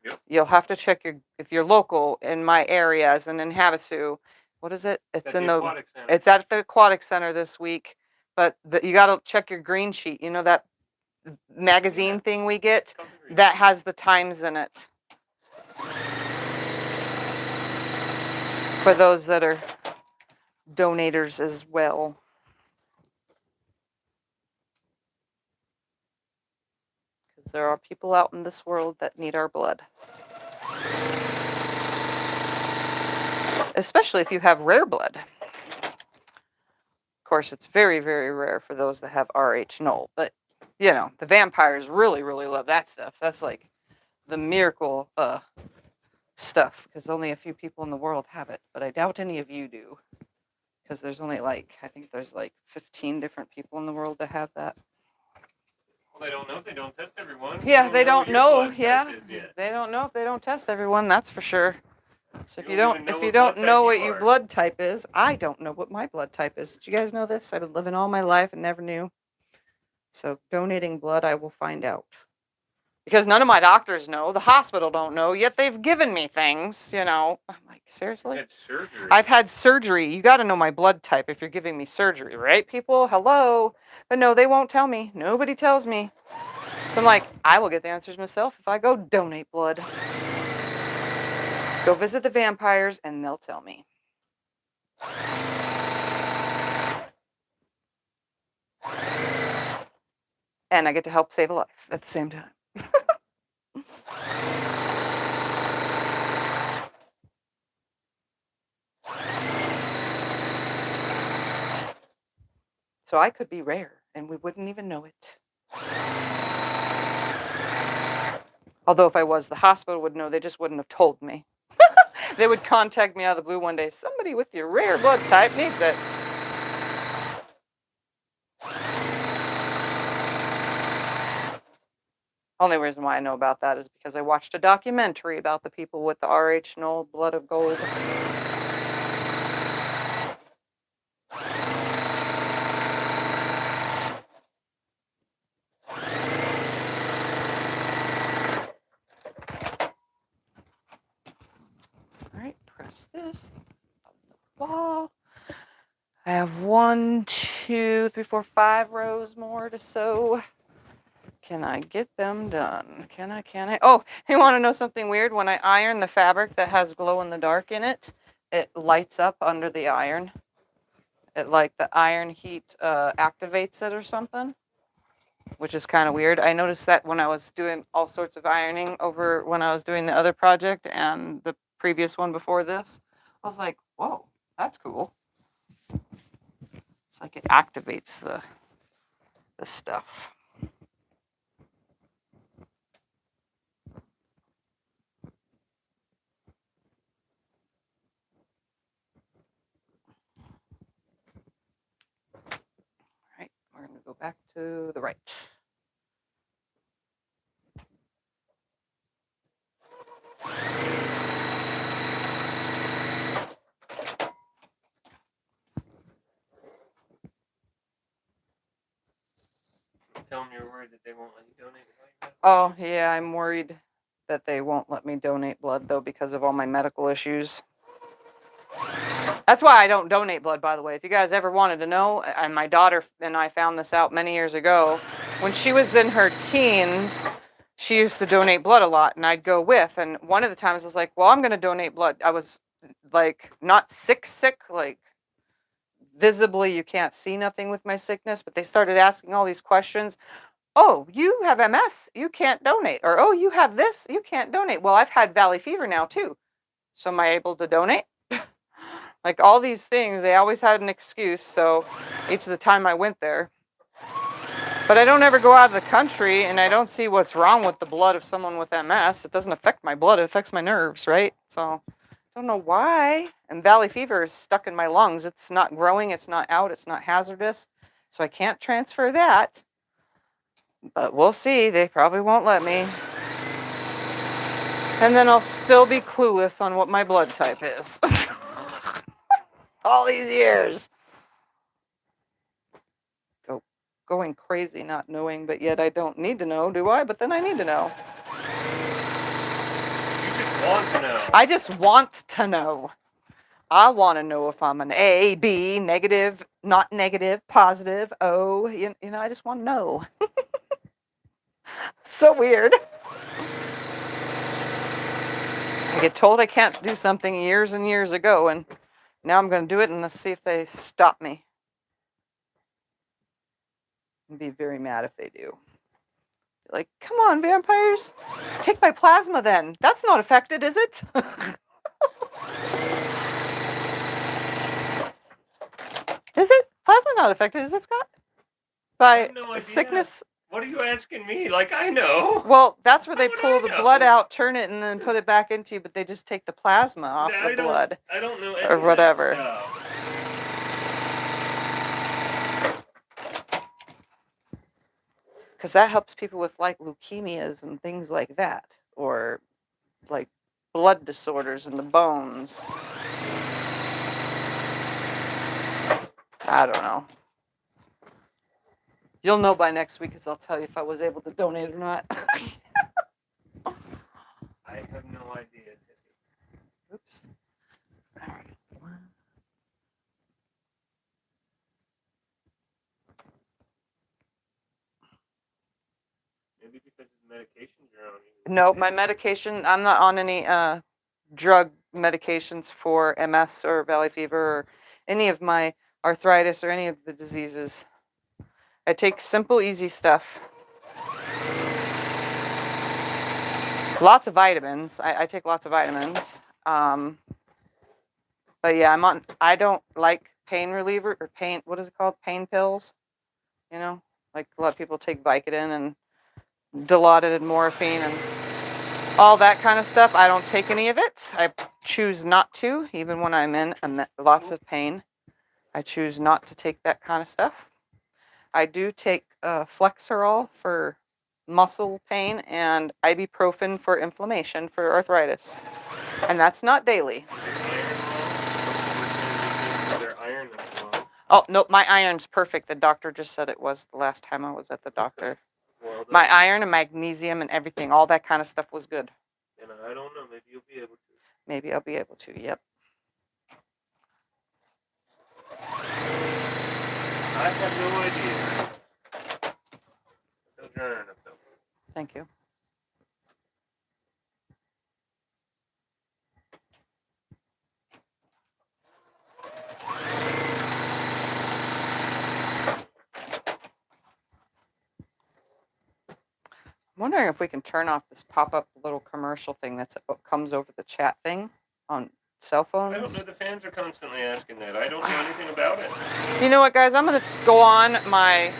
B: Yep.
A: You'll have to check if you're local in my area, as in Havasu. What is it? It's
B: At
A: in
B: the
A: the
B: aquatic center.
A: it's at the aquatic center this week. But you got to check your green sheet. You know that magazine thing we get that has the times in it. For those that are donators as well. Because there are people out in this world that need our blood. Especially if you have rare blood. Of course, it's very, very rare for those that have RH null. But, you know, the vampires really, really love that stuff. That's like the miracle stuff. Because only a few people in the world have it. But I doubt any of you do. Because there's only I think there's 15 different people in the world that have that.
B: Well, they don't know if they don't test everyone.
A: Yeah, they don't know. Yeah,
B: they
A: don't know if they don't test everyone. That's for sure. So if you
B: don't
A: don't know what
B: you
A: your
B: are.
A: blood type is, I don't know what my blood type is. Did you guys know this? I've been living all my life and never knew. So donating blood, I will find out. Because none of my doctors know, the hospital don't know, yet they've given me things, you know. I'm like, seriously?
B: You had surgery.
A: I've had surgery. You got to know my blood type if you're giving me surgery, right, people? Hello? But no, they won't tell me. Nobody tells me. So I'm like, I will get the answers myself if I go donate blood. Go visit the vampires and they'll tell me. And I get to help save a life at the same time. So I could be rare and we wouldn't even know it. Although if I was, the hospital would know, they just wouldn't have told me. They would contact me out of the blue one day. Somebody with your rare blood type needs it. Only reason why I know about that is because I watched a documentary about the people with the RH null blood of gold. this on the wall. I have 1, 2, 3, 4, 5 rows more to sew. Can I get them done? Can I? Oh, you want to know something weird? When I iron the fabric that has glow in the dark in it, it lights up under the iron. It like the iron heat activates it or something, which is kind of weird. I noticed that when I was doing all sorts of ironing over when I was doing the other project and the previous one before this. I was like, whoa, that's cool. It's like it activates the stuff. All right, we're going to go back to the right.
B: Tell them you're worried that they won't let you donate blood.
A: Oh, yeah, I'm worried that they won't let me donate blood, though, because of all my medical issues. That's why I don't donate blood, by the way. If you guys ever wanted to know, and my daughter and I found this out many years ago, when she was in her teens, she used to donate blood a lot, and I'd go with. And one of the times I was like, well, I'm going to donate blood. I was, like, not sick, like, visibly you can't see nothing with my sickness, but they started asking all these questions. Oh, you have MS, you can't donate. Or, oh, you have this, you can't donate. Well, I've had valley fever now, too. So am I able to donate? Like all these things, they always had an excuse. So each of the time I went there. But I don't ever go out of the country, and I don't see what's wrong with the blood of someone with MS. It doesn't affect my blood, it affects my nerves, right? So I don't know why. And valley fever is stuck in my lungs. It's not growing, it's not out, it's not hazardous. So I can't transfer that. But we'll see. They probably won't let me. And then I'll still be clueless on what my blood type is. All these years. Going crazy not knowing, but yet I don't need to know, do I? But then I need to know.
B: You just want to know.
A: I just want to know. I want to know if I'm an A, B, negative, not negative, positive, O. You know, I just want to know. So weird. I get told I can't do something years and years ago, and now I'm going to do it, and let's see if they stop me. I'd be very mad if they do. Like, come on, vampires. Take my plasma then. That's not affected, is it? Is it? Plasma not affected, is it, Scott? By
B: no
A: sickness?
B: What are you asking me? Like I know.
A: Well, that's where they pull the
B: know?
A: blood out, turn it, and then put it back into you, but they just take the plasma off the blood.
B: I don't know any
A: or whatever.
B: Of that stuff.
A: Because that helps people with like leukemias and things like that, or like blood disorders in the bones. I don't know. You'll know by next week, because I'll tell you if I was able to donate or not.
B: I have no idea.
A: Oops.
B: Maybe because of the medications you're on.
A: No, my medication, I'm not on any drug medications for MS or valley fever or any of my arthritis or any of the diseases. I take simple, easy stuff. Lots of vitamins. I take lots of vitamins. But yeah, I don't like pain reliever or pain, what is it called? Pain pills. You know, like a lot of people take Vicodin and Dilaudid morphine and all that kind of stuff. I don't take any of it. I choose not to, even when I'm in lots of pain. I choose not to take that kind of stuff. I do take Flexerol for muscle pain and ibuprofen for inflammation for arthritis. And that's not daily.
B: Iron as well.
A: Oh, no, my iron's perfect. The doctor just said it was the last time I was at the doctor.
B: Well,
A: My iron and magnesium and everything, all that kind of stuff was good.
B: And I don't know, maybe you'll be able to.
A: Maybe I'll be able to, yep.
B: I have no idea. Still trying to fill.
A: Thank you. I'm wondering if we can turn off this pop-up little commercial thing that comes over the chat thing on cell phones.
B: I don't know. The fans are constantly asking that. I don't know anything about it.
A: You know what, guys? I'm going to go on my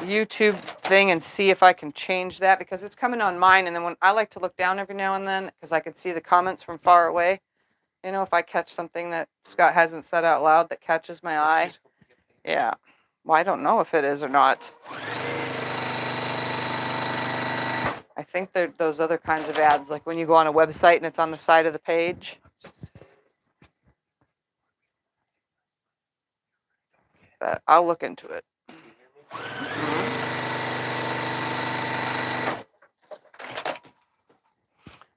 A: YouTube thing and see if I can change that because it's coming on mine. And then when I like to look down every now and then because I can see the comments from far away. You know, if I catch something that Scott hasn't said out loud that catches my eye. Yeah. Well, I don't know if it is or not. I think they're those other kinds of ads, like when you go on a website and it's on the side of the page. But I'll look into it.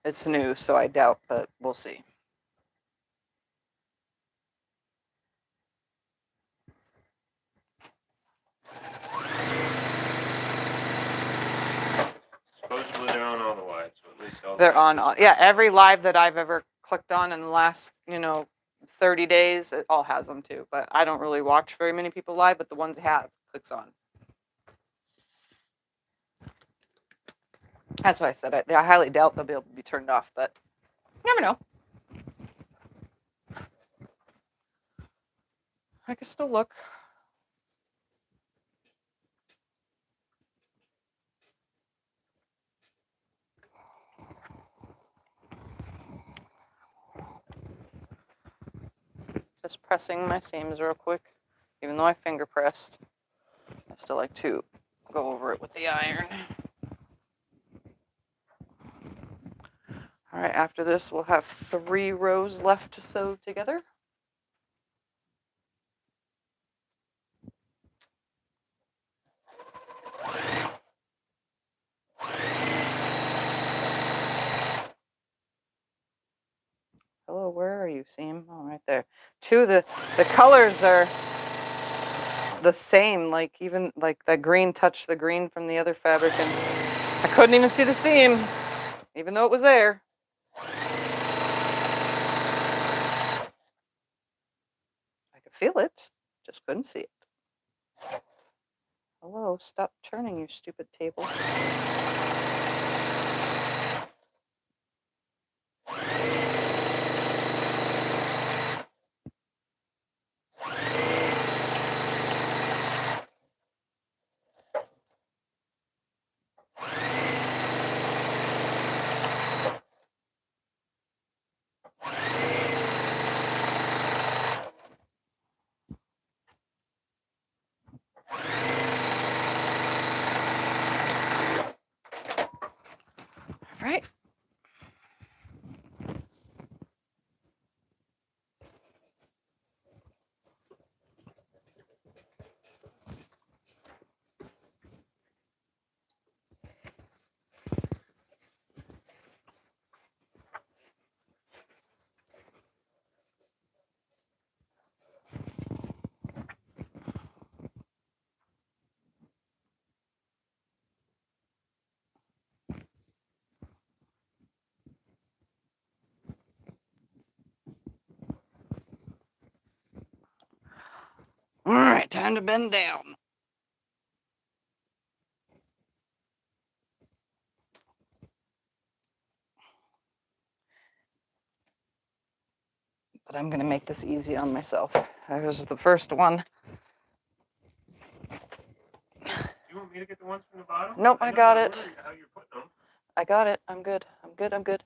A: It's new, so I doubt, but we'll see.
B: Supposedly they're on all the lives, so at least all the
A: They're on,
B: lives
A: yeah, every live that I've ever clicked on in the last, 30 days, it all has them too. But I don't really watch very many people live, but the ones that have clicks on. That's why I said I highly doubt they'll be able to be turned off, but you never know. I can still look. Just pressing my seams real quick. Even though I finger pressed, I still like to go over it with the iron. All right, after this, we'll have 3 rows left to sew together. Hello, where are you, seam? Oh, right there. The colors are the same, like even like the green touched the green from the other fabric, and I couldn't even see the seam, even though it was there. I could feel it, just couldn't see it. Hello, stop turning, you stupid table. All right. All right, time to bend down. But I'm going to make this easy on myself. There's the first one.
B: You want me to get the ones from the bottom?
A: Nope, I got it.
B: How you're putting them.
A: I got it. I'm good. I'm good. I'm good.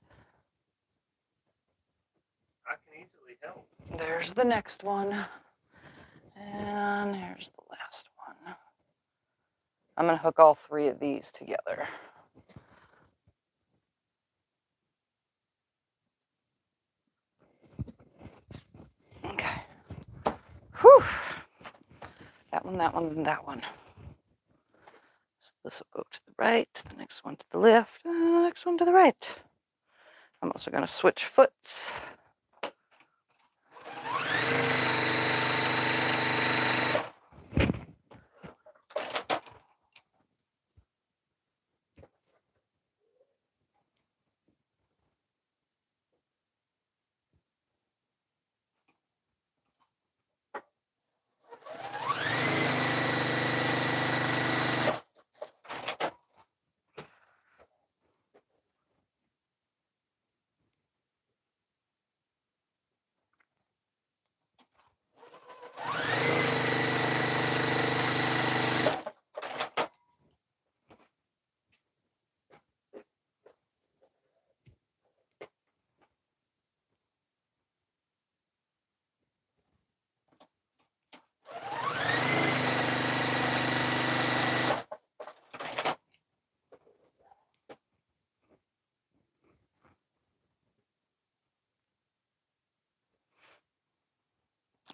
B: I can easily help.
A: There's the next one. And here's the last one. I'm going to hook all 3 of these together. Okay. Whew. That one, and that one. So this will go to the right, the next one to the left, and the next one to the right. I'm also going to switch foots.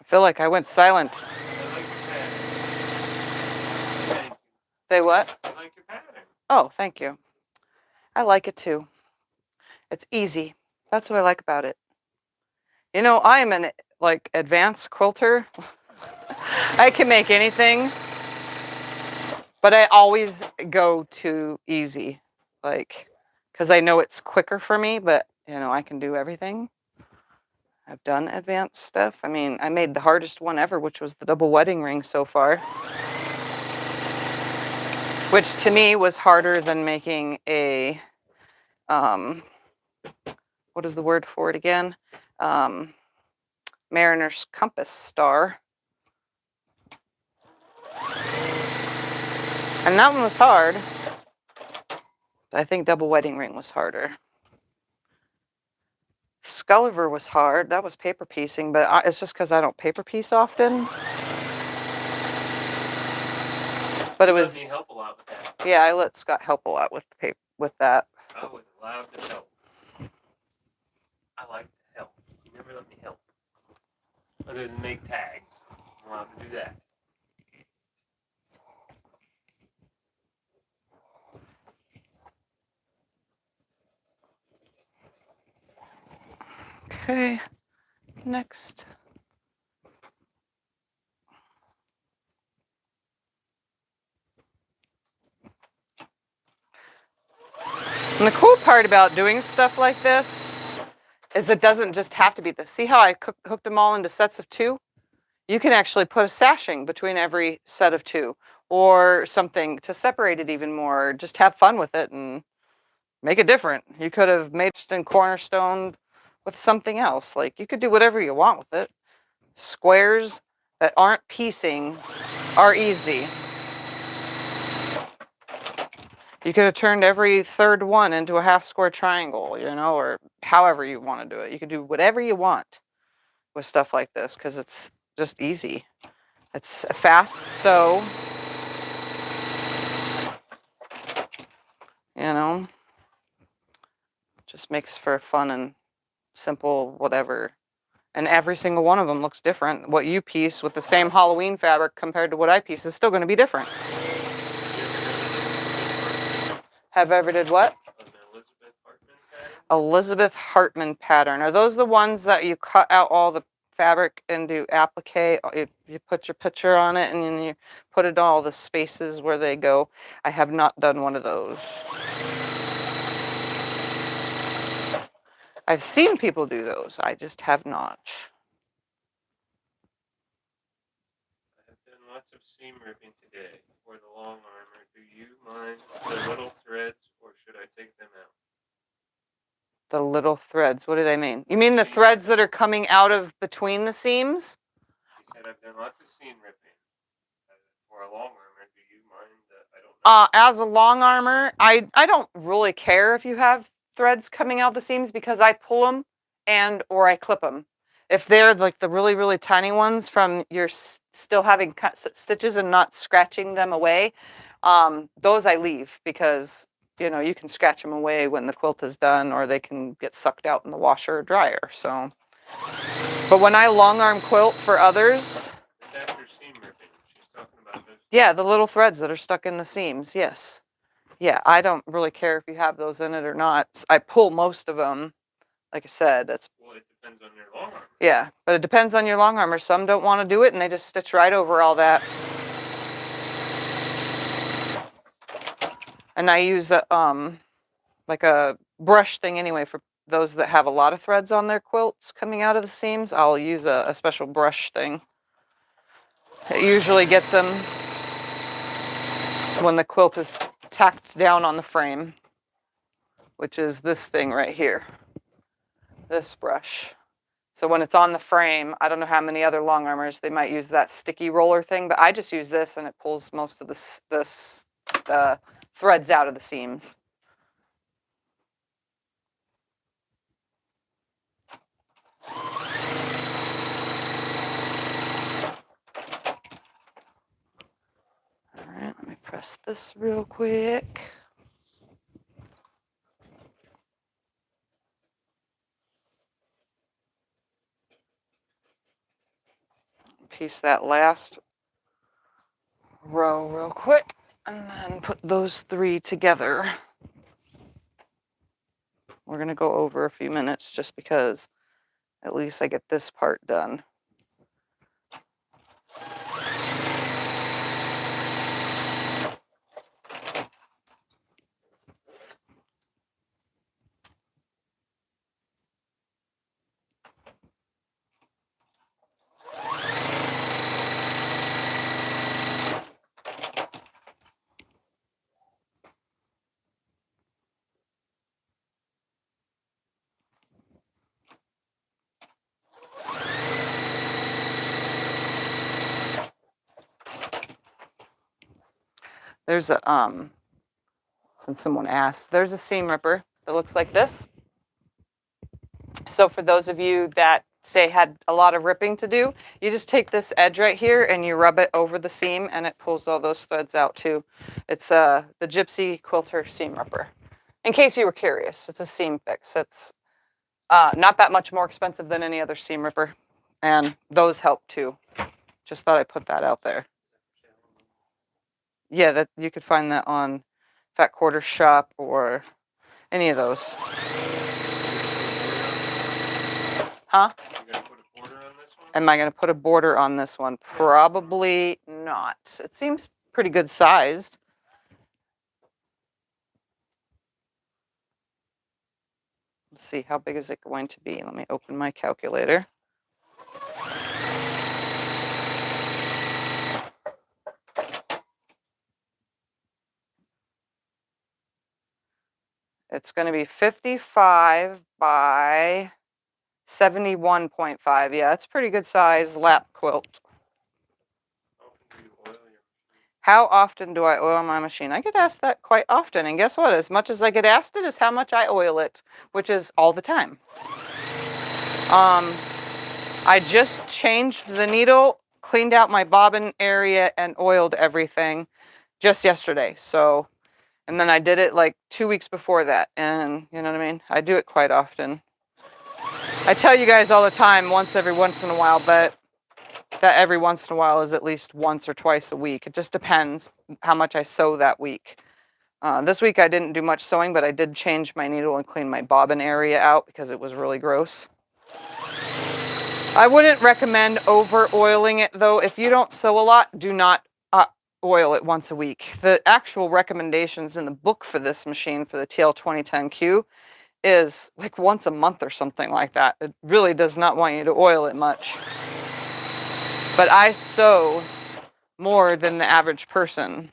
A: feel like I went silent.
B: I like your pattern. Thank you.
A: Say what?
B: I like your pattern.
A: Oh, thank you. I like it too. It's easy. That's what I like about it. You know, I am an like advanced quilter. I can make anything, but I always go to easy, like, because I know it's quicker for me, but you know, I can do everything. I've done advanced stuff. I mean, I made the hardest one ever, which was the double wedding ring so far, which to me was harder than making a, what is the word for it again? Mariner's compass star. And that one was hard. I think double wedding ring was harder. Sculliver was hard. That was paper piecing, but it's just because I don't paper piece often. But it was.
B: Let me help a lot with that.
A: Yeah, I let Scott help a lot with the paper with that.
B: I was allowed to help. I like to help. You never let me help. Other than make tags. I'm allowed to do that.
A: Okay, next. And the cool part about doing stuff like this is it doesn't just have to be this. See how I hooked them all into sets of 2? You can actually put a sashing between every set of 2 or something to separate it even more. Just have fun with it and make it different. You could have made it in cornerstone with something else. Like, you could do whatever you want with it. Squares that aren't piecing are easy. You could have turned every third one into a half square triangle, you know, or however you want to do it. You could do whatever you want with stuff like this because it's just easy. It's a fast sew, you know, just makes for fun and simple whatever. And every single one of them looks different. What you piece with the same Halloween fabric compared to what I piece is still going to be different. Have ever did what? Elizabeth Hartman pattern. Are those the ones that you cut out all the fabric and do applique? You put your picture on it and then you put it all the spaces where they go. I have not done one of those. I've seen people do those. I just have not.
B: I have done lots of seam ripping today for the long armor. Do you mind the little threads or should I take them out?
A: The little threads, what do they mean? You mean the threads that are coming out of between the seams?
B: She said I've done lots of seam ripping. For a long armor, do you mind that I don't know?
A: As a long armor, I don't really care if you have threads coming out the seams because I pull them or I clip them. If they're like the really, really tiny ones from you're still having cut stitches and not scratching them away, those I leave because, you know, you can scratch them away when the quilt is done or they can get sucked out in the washer or dryer. So, but when I long arm quilt for others,
B: After seam ripping, she's talking about those.
A: yeah, the little threads that are stuck in the seams, yes. Yeah, I don't really care if you have those in it or not. I pull most of them. Like I said, that's.
B: Well, it depends on your long armor.
A: Yeah, but it depends on your long armor. Some don't want to do it and they just stitch right over all that. And I use like a brush thing anyway for those that have a lot of threads on their quilts coming out of the seams. I'll use a special brush thing. It usually gets them when the quilt is tacked down on the frame, which is this thing right here, this brush. So when it's on the frame, I don't know how many other long armors, they might use that sticky roller thing, but I just use this and it pulls most of the threads out of the seams. All right, let me press this real quick. piece that last row real quick and then put those 3 together. We're going to go over a few minutes just because at least I get this part done. There's a, since someone asked, there's a seam ripper that looks like this. So for those of you that say had a lot of ripping to do, you just take this edge right here and you rub it over the seam and it pulls all those threads out too. It's the Gypsy Quilter seam ripper. In case you were curious, it's a seam fix. It's not that much more expensive than any other seam ripper. And those help too. Just thought I'd put that out there. Yeah, that you could find that on Fat Quarter Shop or any of those. Huh?
B: You gonna put a border on this one?
A: Am I going to put a border on this one? Probably not. It seems pretty good sized. Let's see, how big is it going to be? Let me open my calculator. It's going to be 55 by 71.5. Yeah, it's pretty good size lap quilt. How often do I oil my machine? I get asked that quite often, and guess what? As much as I get asked it is how much I oil it, which is all the time. I just changed the needle, cleaned out my bobbin area, and oiled everything just yesterday. So, and then I did it like 2 weeks before that, and you know what I mean? I do it quite often. I tell you guys all the time, every once in a while, but that every once in a while is at least once or twice a week. It just depends how much I sew that week. This week I didn't do much sewing, but I did change my needle and clean my bobbin area out because it was really gross. I wouldn't recommend over oiling it though. If you don't sew a lot, do not oil it once a week. The actual recommendations in the book for this machine, for the TL2010Q, is like once a month or something like that. It really does not want you to oil it much. But I sew more than the average person.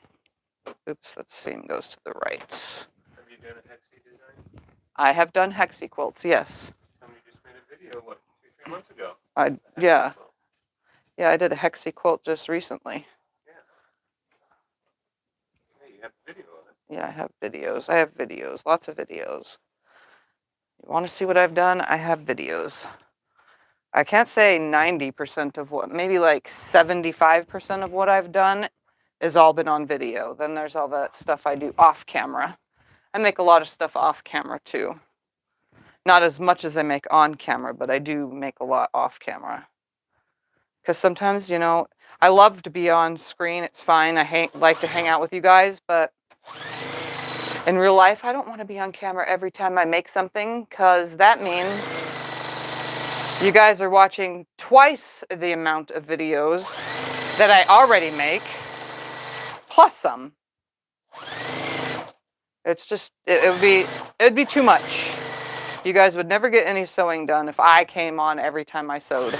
A: Oops, that seam goes to the right.
B: Have you done a hexie design?
A: I have done hexie quilts, yes.
B: Somebody just made a video, what, 2-3 months ago?
A: Yeah. Yeah, I did a hexie quilt just recently.
B: Yeah. Yeah, you have a video of it.
A: Yeah, I have videos. I have videos, lots of videos. You want to see what I've done? I have videos. I can't say 90% of what, maybe like 75% of what I've done has all been on video. Then there's all that stuff I do off camera. I make a lot of stuff off camera too. Not as much as I make on camera, but I do make a lot off camera. Because sometimes, you know, I love to be on screen. It's fine. I like to hang out with you guys, but in real life, I don't want to be on camera every time I make something, because that means you guys are watching twice the amount of videos that I already make, plus some. It's just, it would be too much. You guys would never get any sewing done if I came on every time I sewed.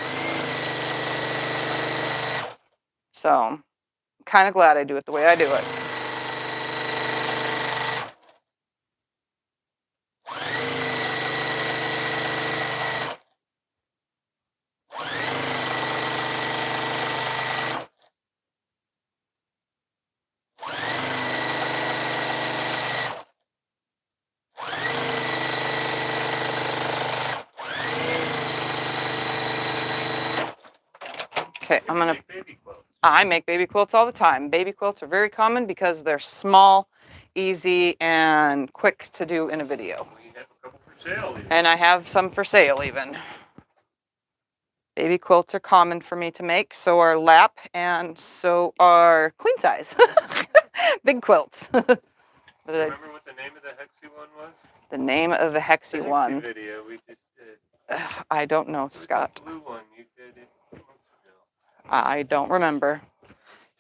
A: So, I'm kind of glad I do it the way I do it. Okay, I'm gonna.
B: Baby quilts.
A: I make baby quilts all the time. Baby quilts are very common because they're small, easy, and quick to do in a video.
B: We have a couple for sale even.
A: And I have some for sale even. Baby quilts are common for me to make, so are lap, and so are queen size. Big quilts.
B: Remember what the name of the Hexy one was?
A: The name of the
B: The
A: Hexy
B: Hexy
A: one.
B: video we just did.
A: I don't know,
B: It was
A: Scott.
B: the blue one you did it months ago.
A: I don't remember.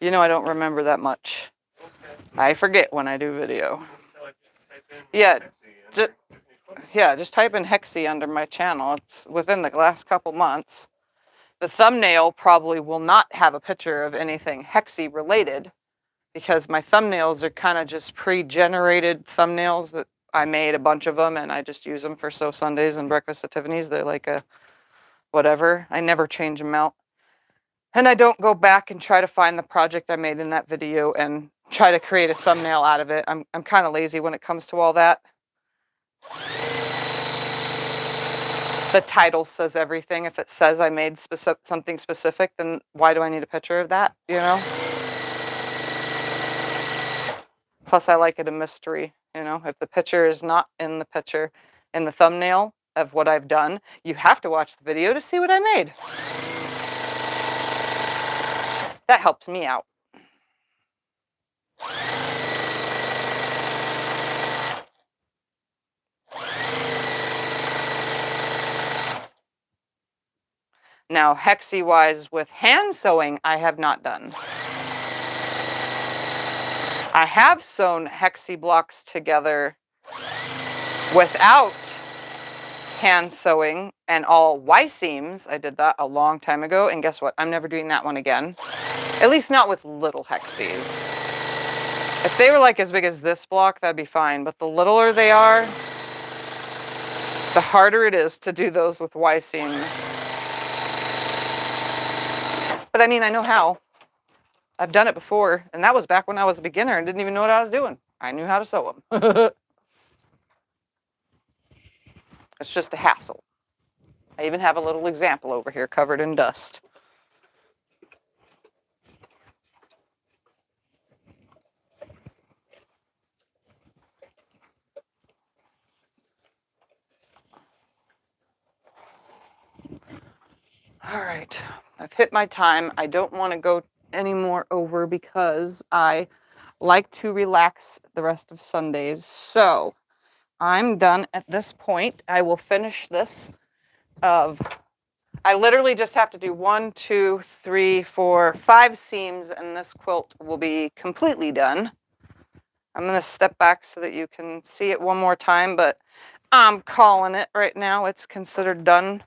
A: You know I don't remember that much.
B: Okay.
A: I forget when I do video.
B: So I just type in
A: Yeah,
B: Hexy
A: ju-
B: under Tiffany Groff.
A: Yeah, just type in Hexy under my channel. It's within the last couple months. The thumbnail probably will not have a picture of anything Hexy related because my thumbnails are kind of just pre-generated thumbnails that I made a bunch of them and I just use them for Sew Sundays and Breakfast at Tiffany's. They're like a whatever. I never change them out. And I don't go back and try to find the project I made in that video and try to create a thumbnail out of it. I'm kind of lazy when it comes to all that. The title says everything. If it says I made something specific, then why do I need a picture of that, you know? Plus, I like it a mystery, you know? If the picture is not in the picture, in the thumbnail of what I've done, you have to watch the video to see what I made. That helps me out. Now, Hexy-wise with hand sewing, I have not done. I have sewn Hexy blocks together without hand sewing and all Y seams. I did that a long time ago, and guess what? I'm never doing that one again. At least not with little Hexys. If they were like as big as this block, that'd be fine, but the littler they are, the harder it is to do those with Y seams. But I mean, I know how. I've done it before, and that was back when I was a beginner and didn't even know what I was doing. I knew how to sew them. It's just a hassle. I even have a little example over here covered in dust. All right, I've hit my time. I don't want to go any more over because I like to relax the rest of Sundays. So I'm done at this point. I will finish this I literally just have to do 1, 2, 3, 4, 5 seams and this quilt will be completely done. I'm going to step back so that you can see it one more time, but I'm calling it right now. It's considered done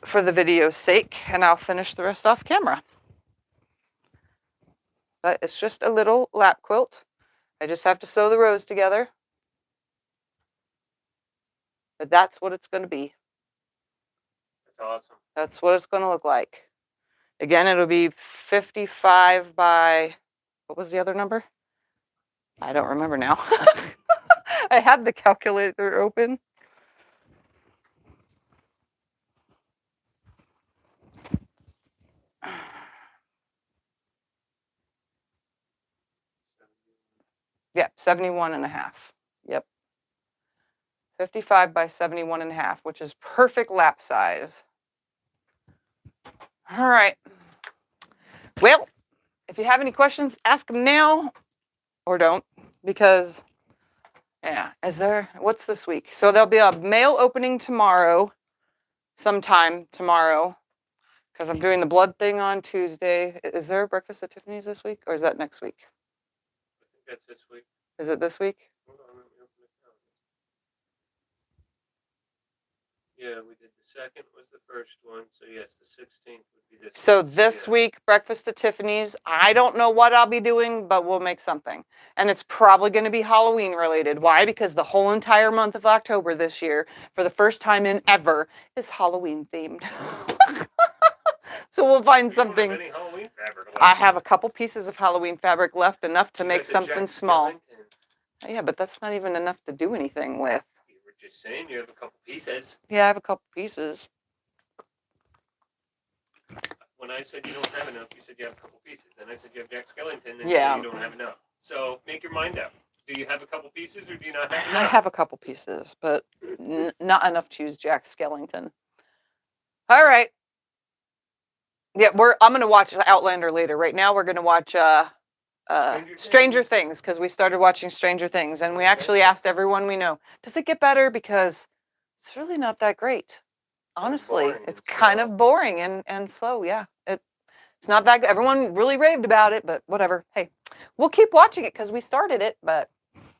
A: for the video's sake, and I'll finish the rest off camera. But it's just a little lap quilt. I just have to sew the rows together. But that's what it's going to be.
B: That's awesome.
A: That's what it's going to look like. Again, it'll be 55 by, what was the other number? I don't remember now. I had the calculator open. Yep, 71 and a half. Yep. 55 by 71 and a half, which is perfect lap size. All right. Well, if you have any questions, ask them now or don't, because, yeah, what's this week? So there'll be a mail opening tomorrow, sometime tomorrow, because I'm doing the blood thing on Tuesday. Is there a breakfast at Tiffany's this week, or is that next week?
B: I think that's this week.
A: Is it this week?
B: Hold on, let me open the calendar. Yeah, we did the second was the first one, so yes, the 16th would be this.
A: So
B: week.
A: this
B: Yeah.
A: week, breakfast at Tiffany's. I don't know what I'll be doing, but we'll make something. And it's probably going to be Halloween related. Why? Because the whole entire month of October this year, for the first time in ever, is Halloween themed. So we'll find
B: You don't
A: something.
B: have any Halloween fabric left.
A: I have a couple pieces of Halloween fabric left, enough to
B: You
A: make
B: got the
A: something
B: Jack
A: small.
B: Skellington.
A: Yeah, but that's not even enough to do anything with.
B: You were just saying you have a couple pieces.
A: Yeah, I have a couple pieces.
B: When I said you don't have enough, you said you have a couple pieces. Then I said you have Jack Skellington, and
A: Yeah.
B: you don't have enough. So make your mind up. Do you have a couple pieces, or do you not have
A: I
B: enough?
A: have a couple pieces, but not enough to use Jack Skellington. All right. Yeah, I'm gonna watch Outlander later. Right now, we're gonna watch Stranger Things because we started watching Stranger Things, and we actually asked everyone we know, does it get better? Because it's really not that great. Honestly,
B: boring
A: it's
B: and
A: kind
B: slow.
A: of boring and slow. Yeah, it's not that good. Everyone really raved about it, but whatever. Hey, we'll keep watching it because we started it. But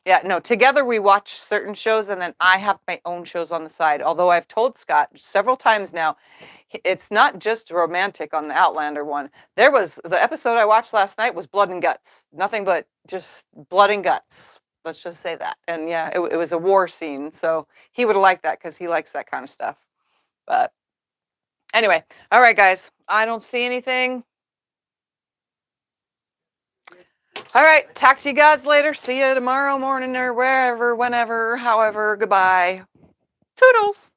A: yeah, no, together we watch certain shows, and then I have my own shows on the side. Although I've told Scott several times now, it's not just romantic on the Outlander one. There was the episode I watched last night was blood and guts. Nothing but just blood and guts. Let's just say that. And yeah, it was a war scene, so he would have liked that because he likes that kind of stuff. But anyway, all right, guys. I don't see anything. All right, talk to you guys later. See you tomorrow morning or wherever, whenever, however. Goodbye. Toodles.